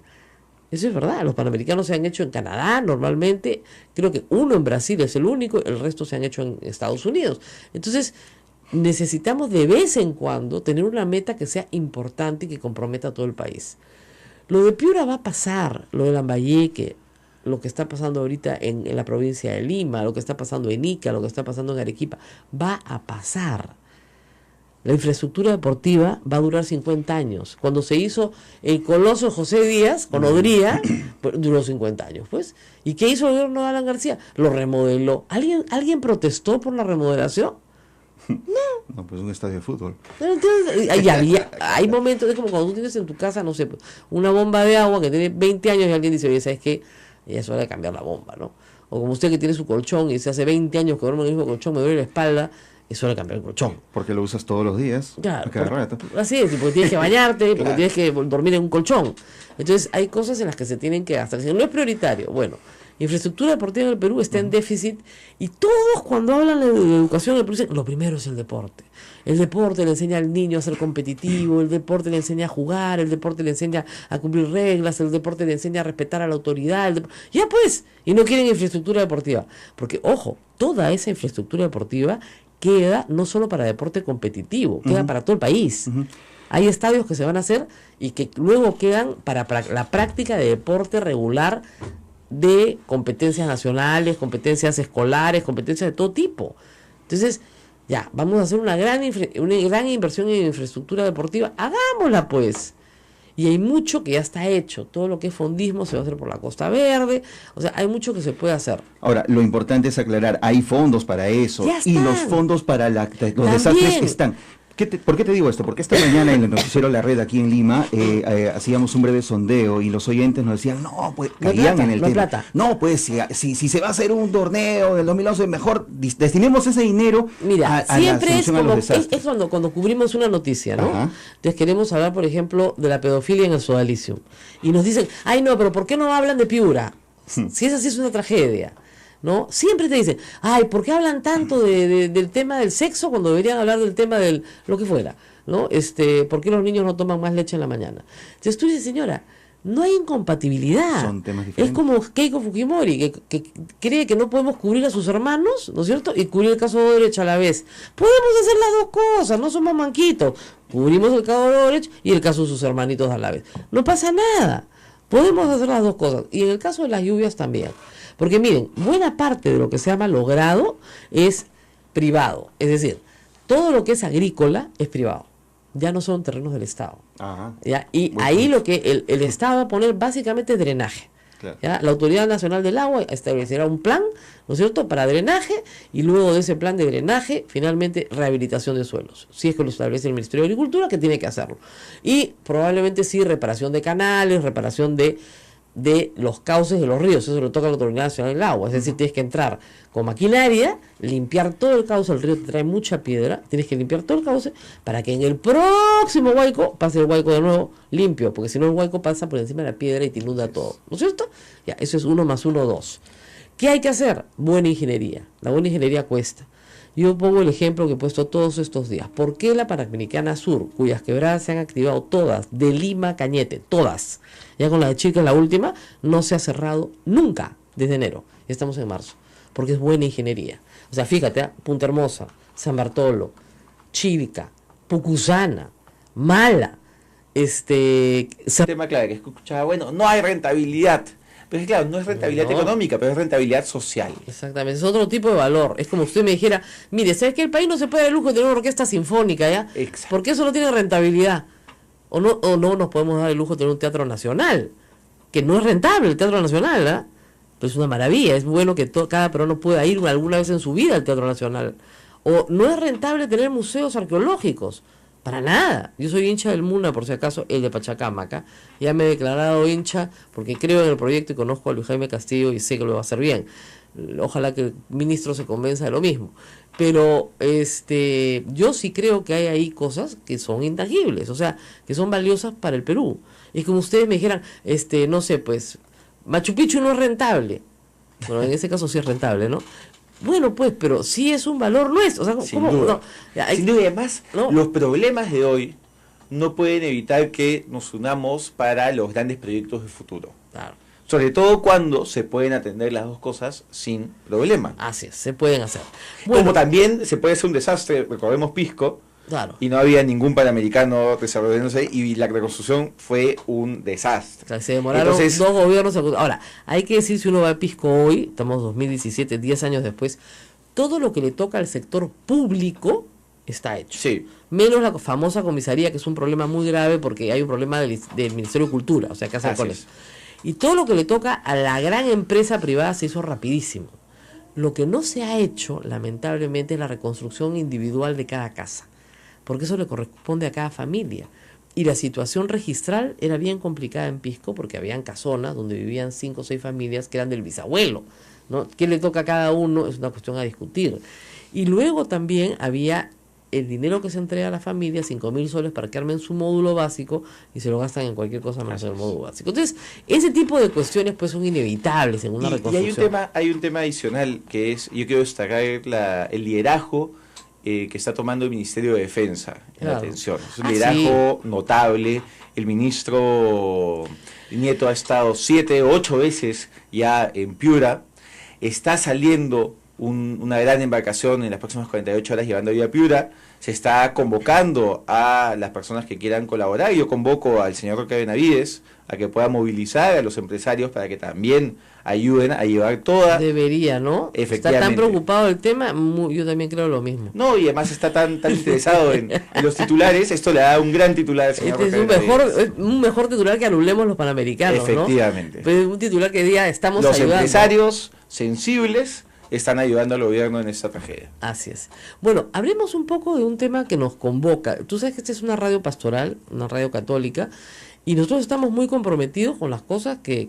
Eso es verdad, los panamericanos se han hecho en Canadá normalmente, creo que uno en Brasil es el único, el resto se han hecho en Estados Unidos. Entonces, necesitamos de vez en cuando tener una meta que sea importante y que comprometa a todo el país. Lo de Piura va a pasar, lo de Lambayeque, lo que está pasando ahorita en la provincia de Lima, lo que está pasando en Ica, lo que está pasando en Arequipa, va a pasar. La infraestructura deportiva va a durar 50 años. Cuando se hizo el Coloso José Díaz, con Odría, pues, duró 50 años, pues. ¿Y qué hizo el gobierno de Alan García? Lo remodeló. ¿Alguien protestó por la remodelación? No, pues un estadio de fútbol. Pero entonces, hay momentos, es como cuando tú tienes en tu casa, no sé, pues, una bomba de agua que tiene 20 años y alguien dice, oye, ¿sabes qué? Ya es hora de cambiar la bomba, ¿no? O como usted que tiene su colchón y dice, hace 20 años que duerme en el mismo colchón, me duele la espalda, es hora de cambiar el colchón. Porque lo usas todos los días. Claro, a cada rato. así es, porque tienes que bañarte, porque tienes que dormir en un colchón. Entonces hay cosas en las que se tienen que gastar. Si no es prioritario, bueno, infraestructura deportiva en el Perú está en déficit y todos cuando hablan de educación en el Perú dicen, lo primero es el deporte. El deporte le enseña al niño a ser competitivo, el deporte le enseña a jugar, el deporte le enseña a cumplir reglas, el deporte le enseña a respetar a la autoridad. Ya pues, y no quieren infraestructura deportiva. Porque, ojo, toda esa infraestructura deportiva queda no solo para deporte competitivo, queda para todo el país. Hay estadios que se van a hacer y que luego quedan para la práctica de deporte regular de competencias nacionales, competencias escolares, competencias de todo tipo. Entonces, ya, vamos a hacer una gran inversión en infraestructura deportiva, hagámosla pues. Y hay mucho que ya está hecho, todo lo que es fondismo se va a hacer por la Costa Verde, o sea, hay mucho que se puede hacer. Ahora, lo importante es aclarar, hay fondos para eso, y los fondos para los desastres están. ¿Por qué te digo esto? Porque esta mañana en el noticiero La Red aquí en Lima hacíamos un breve sondeo y los oyentes nos decían, no, pues caían en el tema. No, pues si se va a hacer un torneo del 2011, mejor destinemos ese dinero. Mira, a siempre la es solución a los como desastres. es cuando cubrimos una noticia, ¿no? Ajá. Entonces queremos hablar, por ejemplo, de la pedofilia en el sodalicio. Y nos dicen, ay no, pero ¿por qué no hablan de Piura? Si es así es una tragedia. ¿No? Siempre te dicen, ay, ¿por qué hablan tanto del tema del sexo cuando deberían hablar del tema del lo que fuera? ¿No? ¿Por qué los niños no toman más leche en la mañana? Entonces tú dices, señora, no hay incompatibilidad. Son temas diferentes. Es como Keiko Fujimori, que cree que no podemos cubrir a sus hermanos, ¿no es cierto? Y cubrir el caso de Odebrecht a la vez. Podemos hacer las dos cosas, no somos manquitos. Cubrimos el caso de Odebrecht y el caso de sus hermanitos a la vez. No pasa nada. Podemos hacer las dos cosas. Y en el caso de las lluvias también. Porque miren, buena parte de lo que se ha malogrado es privado. Es decir, todo lo que es agrícola es privado. Ya no son terrenos del Estado. Ajá. ¿Ya? Y ahí lo que el Estado va a poner básicamente es drenaje. Claro. ¿Ya? La Autoridad Nacional del Agua establecerá un plan, ¿no es cierto?, para drenaje, y luego de ese plan de drenaje, finalmente rehabilitación de suelos. Si es que lo establece el Ministerio de Agricultura, que tiene que hacerlo. Y probablemente sí reparación de canales, reparación de de los cauces de los ríos, eso lo toca la Autoridad Nacional del Agua, es decir, tienes que entrar con maquinaria, limpiar todo el cauce, el río te trae mucha piedra, tienes que limpiar todo el cauce para que en el próximo huaico pase el huaico de nuevo limpio, porque si no el huaico pasa por encima de la piedra y te inunda todo, ¿no es cierto? Ya, eso es 1 más 1, 2. ¿Qué hay que hacer? Buena ingeniería. La buena ingeniería cuesta. Yo pongo el ejemplo que he puesto todos estos días. ¿Por qué la Panamericana Sur, cuyas quebradas se han activado todas, de Lima a Cañete, todas, ya con la de Chica, la última, no se ha cerrado nunca desde enero? Ya estamos en marzo. Porque es buena ingeniería. O sea, fíjate, Punta Hermosa, San Bartolo, Chilca, Pucusana, Mala, El tema clave que escuchaba, bueno, no hay rentabilidad. Pero es claro, no es rentabilidad económica, pero es rentabilidad social. Exactamente, es otro tipo de valor. Es como usted me dijera, mire, ¿sabes que el país no se puede dar el lujo de tener una orquesta sinfónica, ya? Exacto. Porque eso no tiene rentabilidad. O no nos podemos dar el lujo de tener un teatro nacional, que no es rentable el teatro nacional, ¿ah? Pero es una maravilla, es bueno que cada peruano pueda ir alguna vez en su vida al teatro nacional. O no es rentable tener museos arqueológicos. Para nada. Yo soy hincha del MUNA, por si acaso, el de Pachacamac. Ya me he declarado hincha porque creo en el proyecto y conozco a Luis Jaime Castillo y sé que lo va a hacer bien. Ojalá que el ministro se convenza de lo mismo. Pero yo sí creo que hay ahí cosas que son intangibles, o sea, que son valiosas para el Perú. Es como ustedes me dijeran, no sé, pues, Machu Picchu no es rentable. Bueno, en ese caso sí es rentable, ¿no? Bueno, pues, pero sí es un valor nuestro. O sea, Sin duda. No, Sin duda, y además, no. Los problemas de hoy no pueden evitar que nos unamos para los grandes proyectos de futuro. Claro. Sobre todo cuando se pueden atender las dos cosas sin problema. Así es, se pueden hacer. Como también se puede hacer un desastre, recordemos Pisco, claro. y no había ningún panamericano desarrollándose y la reconstrucción fue un desastre. O sea, se demoraron Entonces, 2 gobiernos. Ahora, hay que decir, si uno va a Pisco hoy, estamos 2017, 10 años después, todo lo que le toca al sector público está hecho. sí, Menos la famosa comisaría, que es un problema muy grave porque hay un problema del Ministerio de Cultura, o sea, ¿qué hacer Así con es. eso? Y todo lo que le toca a la gran empresa privada se hizo rapidísimo. Lo que no se ha hecho, lamentablemente, es la reconstrucción individual de cada casa, porque eso le corresponde a cada familia. Y la situación registral era bien complicada en Pisco, porque habían casonas donde vivían 5 o 6 familias que eran del bisabuelo, ¿no? ¿Qué le toca a cada uno? Es una cuestión a discutir. Y luego también había el dinero que se entrega a la familia, 5.000 soles para que armen su módulo básico y se lo gastan en cualquier cosa menos en el módulo básico. Entonces, ese tipo de cuestiones pues son inevitables en una reconstrucción. Y hay un tema adicional que es, yo quiero destacar el liderazgo que está tomando el Ministerio de Defensa en la atención. Es un liderazgo notable. El ministro Nieto ha estado 7 o 8 veces ya en Piura. Está saliendo una gran embarcación en las próximas 48 horas llevando a Piura. Se está convocando a las personas que quieran colaborar. Yo convoco al señor Roque Benavides a que pueda movilizar a los empresarios para que también ayuden a llevar toda... Debería, ¿no? Efectivamente. Está tan preocupado del tema, yo también creo lo mismo. No, y además está tan interesado en los titulares, esto le da un gran titular al señor Este es un mejor titular que anulemos los panamericanos, efectivamente, ¿no? Pero un titular que diga, estamos los ayudando. empresarios sensibles están ayudando al gobierno en esta tragedia. Así es. Bueno, hablemos un poco de un tema que nos convoca. Tú sabes que esta es una radio pastoral, una radio católica, y nosotros estamos muy comprometidos con las cosas que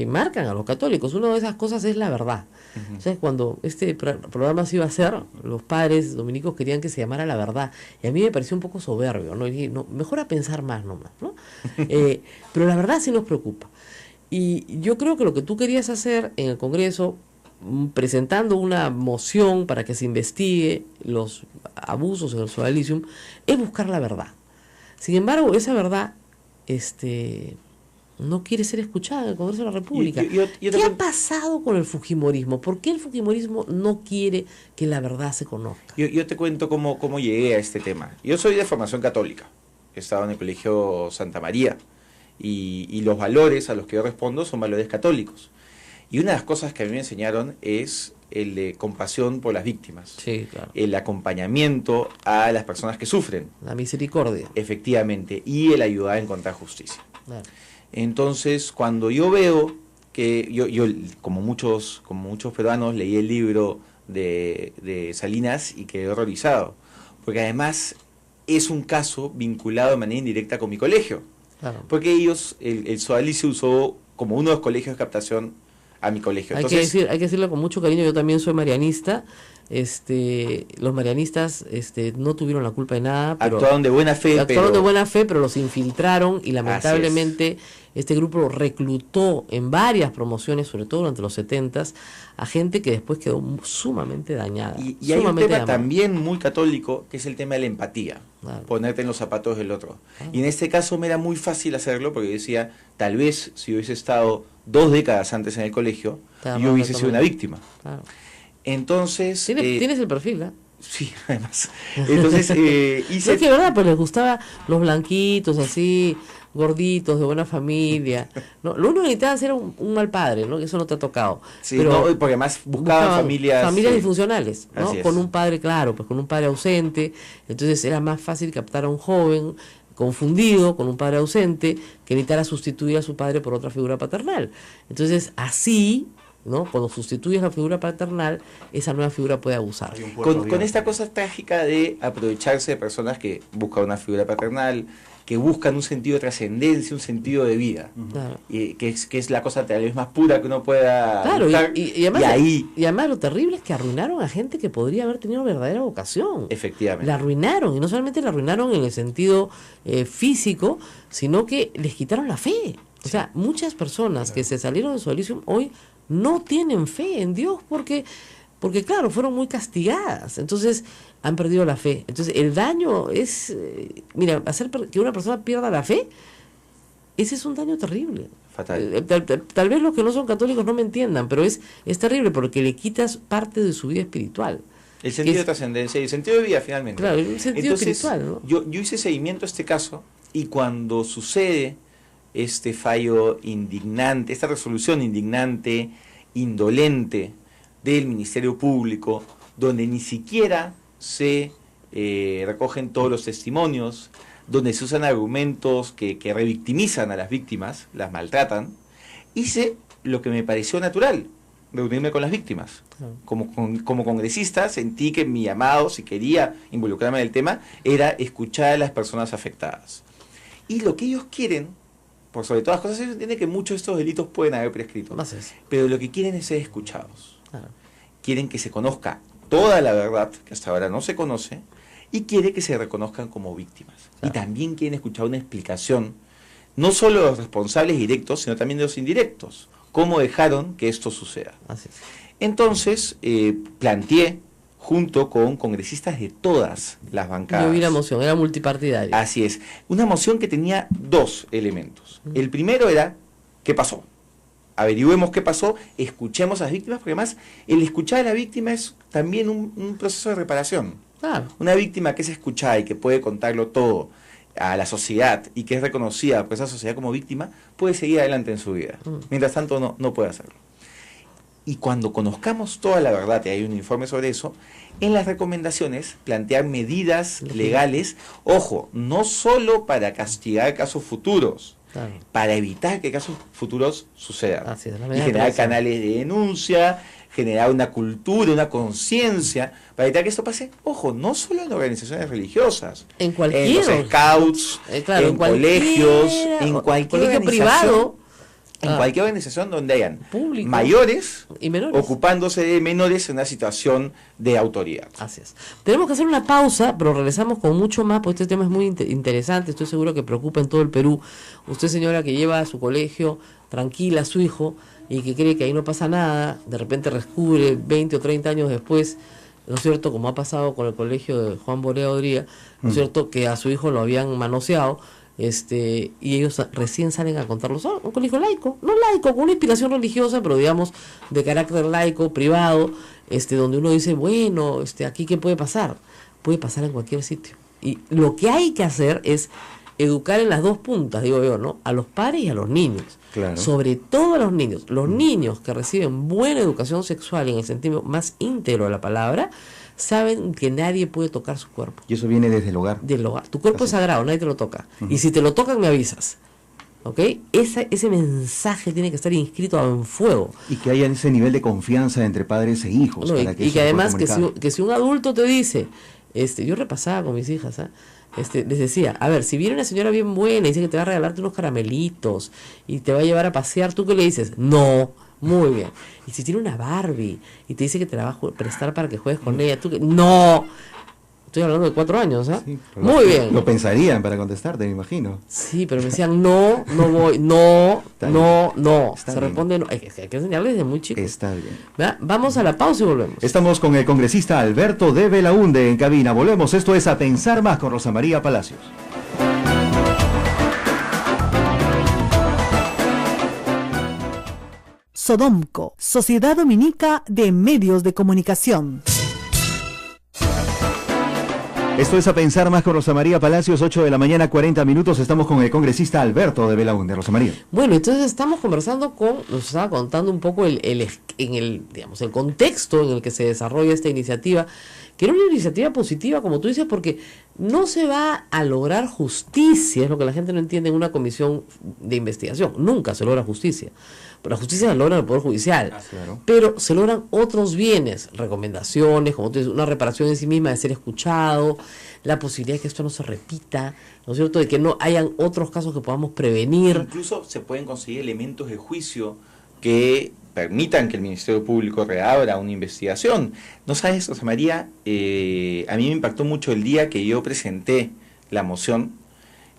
marcan a los católicos. Una de esas cosas es la verdad. Uh-huh. ¿Sabes? Cuando este programa se iba a hacer, los padres dominicos querían que se llamara La Verdad. Y a mí me pareció un poco soberbio, ¿no? Y dije, no, mejor a pensar más nomás, ¿no? Pero la verdad sí nos preocupa. Y yo creo que lo que tú querías hacer en el Congreso, presentando una moción para que se investigue los abusos en el sodalicium, es buscar la verdad. Sin embargo, esa verdad no quiere ser escuchada en el Congreso de la República. ¿Qué ha pasado con el fujimorismo? ¿Por qué el fujimorismo no quiere que la verdad se conozca? Yo te cuento cómo llegué a este tema. Yo soy de formación católica. He estado en el Colegio Santa María y los valores a los que yo respondo son valores católicos. Y una de las cosas que a mí me enseñaron es el de compasión por las víctimas. Sí, claro. El acompañamiento a las personas que sufren. La misericordia. Efectivamente. Y el ayudar a encontrar justicia. Claro. Entonces, cuando yo veo que yo como muchos peruanos, leí el libro de Salinas y quedé horrorizado. Porque además es un caso vinculado de manera indirecta con mi colegio. Claro. Porque ellos, el sodalicio usó como uno de los colegios de captación a mi colegio. Hay que decirlo con mucho cariño, yo también soy marianista. Los marianistas no tuvieron la culpa de nada, pero actuaron de buena fe, pero los infiltraron y lamentablemente este grupo reclutó en varias promociones, sobre todo durante los 70s, a gente que después quedó sumamente dañada. Y hay un tema también muy católico, que es el tema de la empatía, ponerte en los zapatos del otro. Y en este caso me era muy fácil hacerlo, porque yo decía, tal vez si hubiese estado 2 décadas antes en el colegio, yo hubiese sido una víctima. Claro. Entonces... Tienes el perfil, ¿eh? Sí, además. Entonces, hice... Es que, ¿verdad? Pues les gustaba los blanquitos, así, gorditos, de buena familia. ¿No? Lo único que necesitaban era un mal padre, ¿no? Que eso no te ha tocado. Sí, pero no, porque además buscaban familias disfuncionales, ¿no? Con un padre, claro, pues con un padre ausente. Entonces era más fácil captar a un joven confundido con un padre ausente que necesitara sustituir a su padre por otra figura paternal. Entonces, así... ¿no? Cuando sustituyes la figura paternal, esa nueva figura puede abusar. Con esta cosa trágica de aprovecharse de personas que buscan una figura paternal, que buscan un sentido de trascendencia, un sentido de vida, claro. que es la cosa tal vez más pura que uno pueda buscar. Y además lo terrible es que arruinaron a gente que podría haber tenido verdadera vocación. Efectivamente. La arruinaron, y no solamente la arruinaron en el sentido físico, sino que les quitaron la fe. O sea, muchas personas que se salieron de su Elysium hoy no tienen fe en Dios porque claro, fueron muy castigadas, entonces han perdido la fe. Entonces el daño es, hacer que una persona pierda la fe, ese es un daño terrible. Fatal. Tal vez los que no son católicos no me entiendan, pero es terrible porque le quitas parte de su vida espiritual. El sentido de trascendencia y el sentido de vida finalmente. Claro, el sentido espiritual, ¿no? Yo hice seguimiento a este caso y cuando sucede este fallo indignante, esta resolución indignante, indolente del Ministerio Público, donde ni siquiera se recogen todos los testimonios, donde se usan argumentos que revictimizan a las víctimas, las maltratan, hice lo que me pareció natural, reunirme con las víctimas. Como congresista sentí que mi llamado, si quería involucrarme en el tema, era escuchar a las personas afectadas. Y lo que ellos quieren, por sobre todas las cosas, ellos entienden que muchos de estos delitos pueden haber prescrito. Pero lo que quieren es ser escuchados. Quieren que se conozca toda la verdad, que hasta ahora no se conoce, y quieren que se reconozcan como víctimas. Y también quieren escuchar una explicación, no solo de los responsables directos, sino también de los indirectos. Cómo dejaron que esto suceda. Entonces, planteé, junto con congresistas de todas las bancadas. Yo vi la moción, era multipartidaria. Así es. Una moción que tenía 2 elementos. El primero era, ¿qué pasó? Averigüemos qué pasó, escuchemos a las víctimas, porque además el escuchar a la víctima es también un proceso de reparación. Claro. Una víctima que es escuchada y que puede contarlo todo a la sociedad y que es reconocida por esa sociedad como víctima, puede seguir adelante en su vida. Mientras tanto no puede hacerlo. Y cuando conozcamos toda la verdad, y hay un informe sobre eso, en las recomendaciones plantear medidas legales, ojo, no solo para castigar casos futuros, para evitar que casos futuros sucedan. Y generar canales de denuncia, generar una cultura, una conciencia, para evitar que esto pase, ojo, no solo en organizaciones religiosas, en los scouts, en colegios, en cualquier colegio privado, en cualquier organización donde hayan público, mayores y menores, ocupándose de menores en una situación de autoridad. Así es. Tenemos que hacer una pausa, pero regresamos con mucho más, porque este tema es muy interesante, estoy seguro que preocupa en todo el Perú. Usted, señora, que lleva a su colegio tranquila a su hijo y que cree que ahí no pasa nada, de repente descubre 20 o 30 años después, ¿no es cierto?, como ha pasado con el colegio de Juan Borea Odría, ¿no es cierto?, que a su hijo lo habían manoseado, y ellos recién salen a contarlo. Un colegio laico, no laico, con una inspiración religiosa, pero digamos de carácter laico, privado, donde uno dice, bueno, aquí ¿qué puede pasar? Puede pasar en cualquier sitio. Y lo que hay que hacer es educar en las dos puntas, digo yo, ¿no? A los padres y a los niños. Claro. Sobre todo a los niños. Los niños que reciben buena educación sexual en el sentido más íntegro de la palabra, saben que nadie puede tocar su cuerpo. Y eso viene desde el hogar. Del hogar. Tu cuerpo es sagrado, nadie te lo toca. Y si te lo tocan, me avisas. ¿Ok? Ese mensaje tiene que estar inscrito en fuego. Y que haya ese nivel de confianza entre padres e hijos. No, y que además, que si un adulto te dice, yo repasaba con mis hijas, les decía, a ver, si viene una señora bien buena y dice que te va a regalarte unos caramelitos y te va a llevar a pasear, ¿tú qué le dices? No, muy bien. Y si tiene una Barbie y te dice que te la va a prestar para que juegues con ella, ¿tú qué? No. Estoy hablando de 4 años, ¿ah? Sí, muy bien. Lo pensarían para contestarte, me imagino. Sí, pero me decían, no, no voy, no, Está no, bien. no. Está Se bien. responde, no. Hay que enseñarles desde muy chicos. Está bien. ¿Verdad? Vamos a la pausa y volvemos. Estamos con el congresista Alberto de Belaúnde en cabina. Volvemos. Esto es A Pensar Más con Rosa María Palacios. Sodomco, Sociedad Dominica de Medios de Comunicación. Esto es A Pensar Más con Rosa María Palacios, 8 de la mañana, 40 minutos. Estamos con el congresista Alberto de Belaúnde. Rosa María. Bueno, entonces estamos conversando nos estaba contando un poco el contexto en el que se desarrolla esta iniciativa, que era una iniciativa positiva, como tú dices, porque no se va a lograr justicia, es lo que la gente no entiende en una comisión de investigación. Nunca se logra justicia. Pero la justicia se logra en el Poder Judicial. Claro. Pero se logran otros bienes, recomendaciones, como tú dices, una reparación en sí misma de ser escuchado, la posibilidad de que esto no se repita, ¿no es cierto?, de que no hayan otros casos que podamos prevenir. Incluso se pueden conseguir elementos de juicio que permitan que el Ministerio Público reabra una investigación. ¿No sabes, Rosa María? A mí me impactó mucho el día que yo presenté la moción.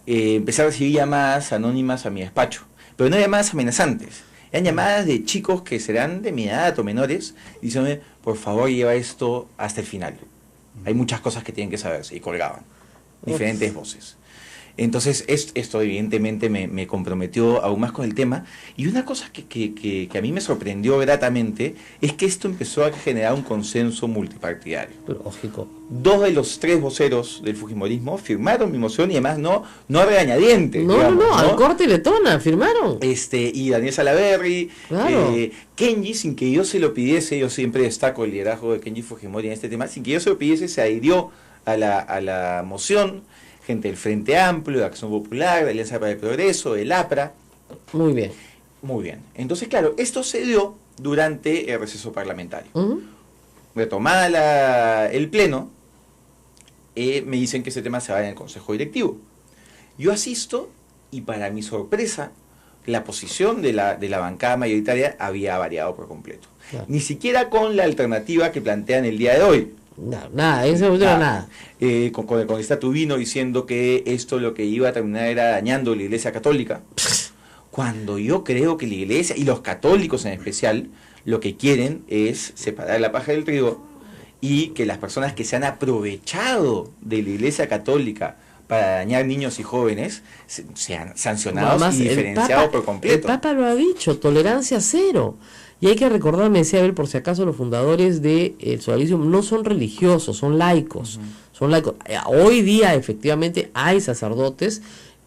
Empecé a recibir llamadas anónimas a mi despacho, pero no llamadas amenazantes. Eran llamadas de chicos que serán de mi edad o menores, diciéndome, por favor, lleva esto hasta el final. Hay muchas cosas que tienen que saberse, y colgaban diferentes voces. Entonces, esto evidentemente me comprometió aún más con el tema. Y una cosa que a mí me sorprendió gratamente es que esto empezó a generar un consenso multipartidario. Lógico. 2 de los 3 voceros del fujimorismo firmaron mi moción y además no a regañadientes. No, digamos, no, al corte y letona, firmaron. Y Daniel Salaverry, Claro. Kenji, sin que yo se lo pidiese, yo siempre destaco el liderazgo de Kenji Fujimori en este tema, sin que yo se lo pidiese, se adhirió a la moción, gente del Frente Amplio, de Acción Popular, de Alianza para el Progreso, del APRA. Muy bien. Muy bien. Entonces, claro, esto se dio durante el receso parlamentario. Ujú. Retomada el pleno, me dicen que ese tema se va en el Consejo Directivo. Yo asisto y para mi sorpresa, la posición de la bancada mayoritaria había variado por completo. Claro. Ni siquiera con la alternativa que plantean el día de hoy. No, nada, eso no era nada. Con el congresista Tubino diciendo que esto lo que iba a terminar era dañando la Iglesia Católica. Cuando yo creo que la Iglesia, y los católicos en especial, lo que quieren es separar la paja del trigo y que las personas que se han aprovechado de la Iglesia Católica para dañar niños y jóvenes sean sancionados Además, y diferenciados por completo. El Papa lo ha dicho, tolerancia cero. Y hay que recordar, me decía Abel, por si acaso los fundadores del sodalicium no son religiosos, son laicos. Son laicos. Hoy día efectivamente hay sacerdotes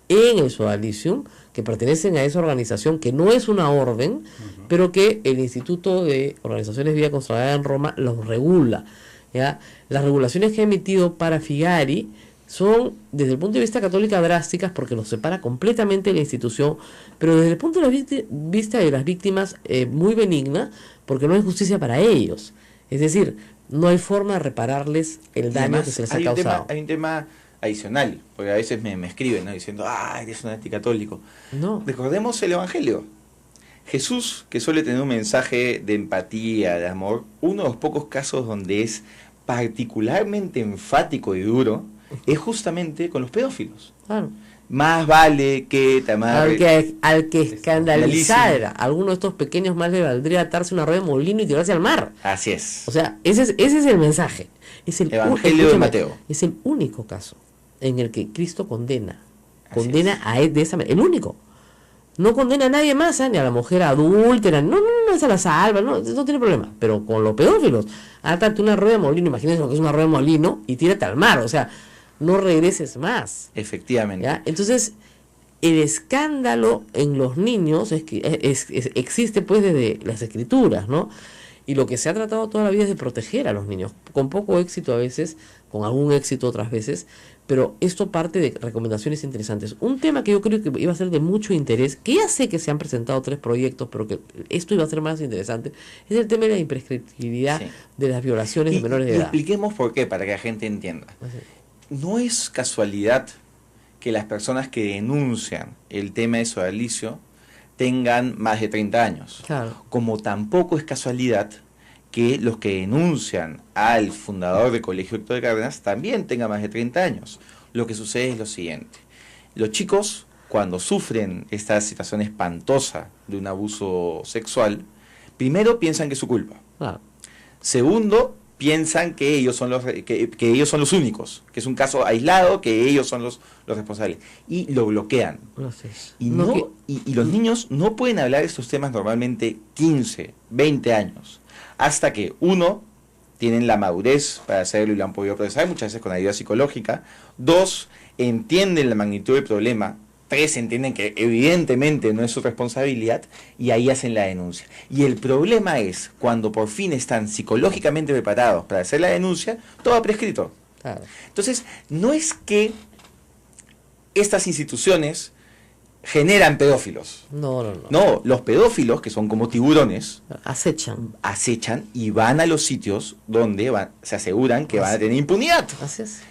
en el sodalicium que pertenecen a esa organización que no es una orden, pero que el Instituto de Organizaciones de Vida Consagrada en Roma los regula. ¿Ya? Las regulaciones que ha emitido para Figari son, desde el punto de vista católico, drásticas porque los separa completamente de la institución, pero desde el punto de vista de las víctimas, muy benigna, porque no hay justicia para ellos. Es decir, no hay forma de repararles el daño además, que se les ha causado. Hay un tema adicional, porque a veces me escriben, ¿no?, diciendo, eres un anticatólico. No. Recordemos el Evangelio. Jesús, que suele tener un mensaje de empatía, de amor, uno de los pocos casos donde es particularmente enfático y duro, es justamente con los pedófilos. Claro. Más vale que te amarre. Al que escandalizara a alguno de estos pequeños, más le valdría atarse una rueda de molino y tirarse al mar. Así es. O sea, ese es el mensaje. Es el Evangelio de Mateo. Es el único caso en el que Cristo condena Así a él de esa manera. El único. No condena a nadie más, ni a la mujer adúltera. No, esa la salva, no tiene problema. Pero con los pedófilos, átate una rueda de molino, imagínense lo que es una rueda de molino, y tírate al mar. O sea, no regreses más. Efectivamente. ¿Ya? Entonces, el escándalo en los niños existe pues desde las escrituras, ¿no? Y lo que se ha tratado toda la vida es de proteger a los niños, con poco éxito a veces, con algún éxito otras veces, pero esto parte de recomendaciones interesantes. Un tema que yo creo que iba a ser de mucho interés, que ya sé que se han presentado 3 proyectos, pero que esto iba a ser más interesante, es el tema de la imprescriptibilidad de las violaciones de menores de edad. Expliquemos por qué, para que la gente entienda. no es casualidad que las personas que denuncian el tema de sodalicio tengan más de 30 años. Claro. Como tampoco es casualidad que los que denuncian al fundador del Colegio Héctor de Cárdenas también tengan más de 30 años. Lo que sucede es lo siguiente. Los chicos, cuando sufren esta situación espantosa de un abuso sexual, primero piensan que es su culpa. Claro. Segundo, piensan que ellos son que ellos son los únicos, que es un caso aislado, que ellos son los responsables. Y lo bloquean. No sé. Y, No no, que- y los niños no pueden hablar de estos temas normalmente 15, 20 años, hasta que uno, tienen la madurez para hacerlo y lo han podido procesar, muchas veces con ayuda psicológica. Dos, entienden la magnitud del problema. Tres, entienden que evidentemente no es su responsabilidad y ahí hacen la denuncia. Y el problema es cuando por fin están psicológicamente preparados para hacer la denuncia, todo ha prescrito. Claro. Entonces, no es que estas instituciones generan pedófilos. No, no, no. No, los pedófilos, que son como tiburones, Acechan. acechan y van a los sitios donde se aseguran que van a tener impunidad. Así es.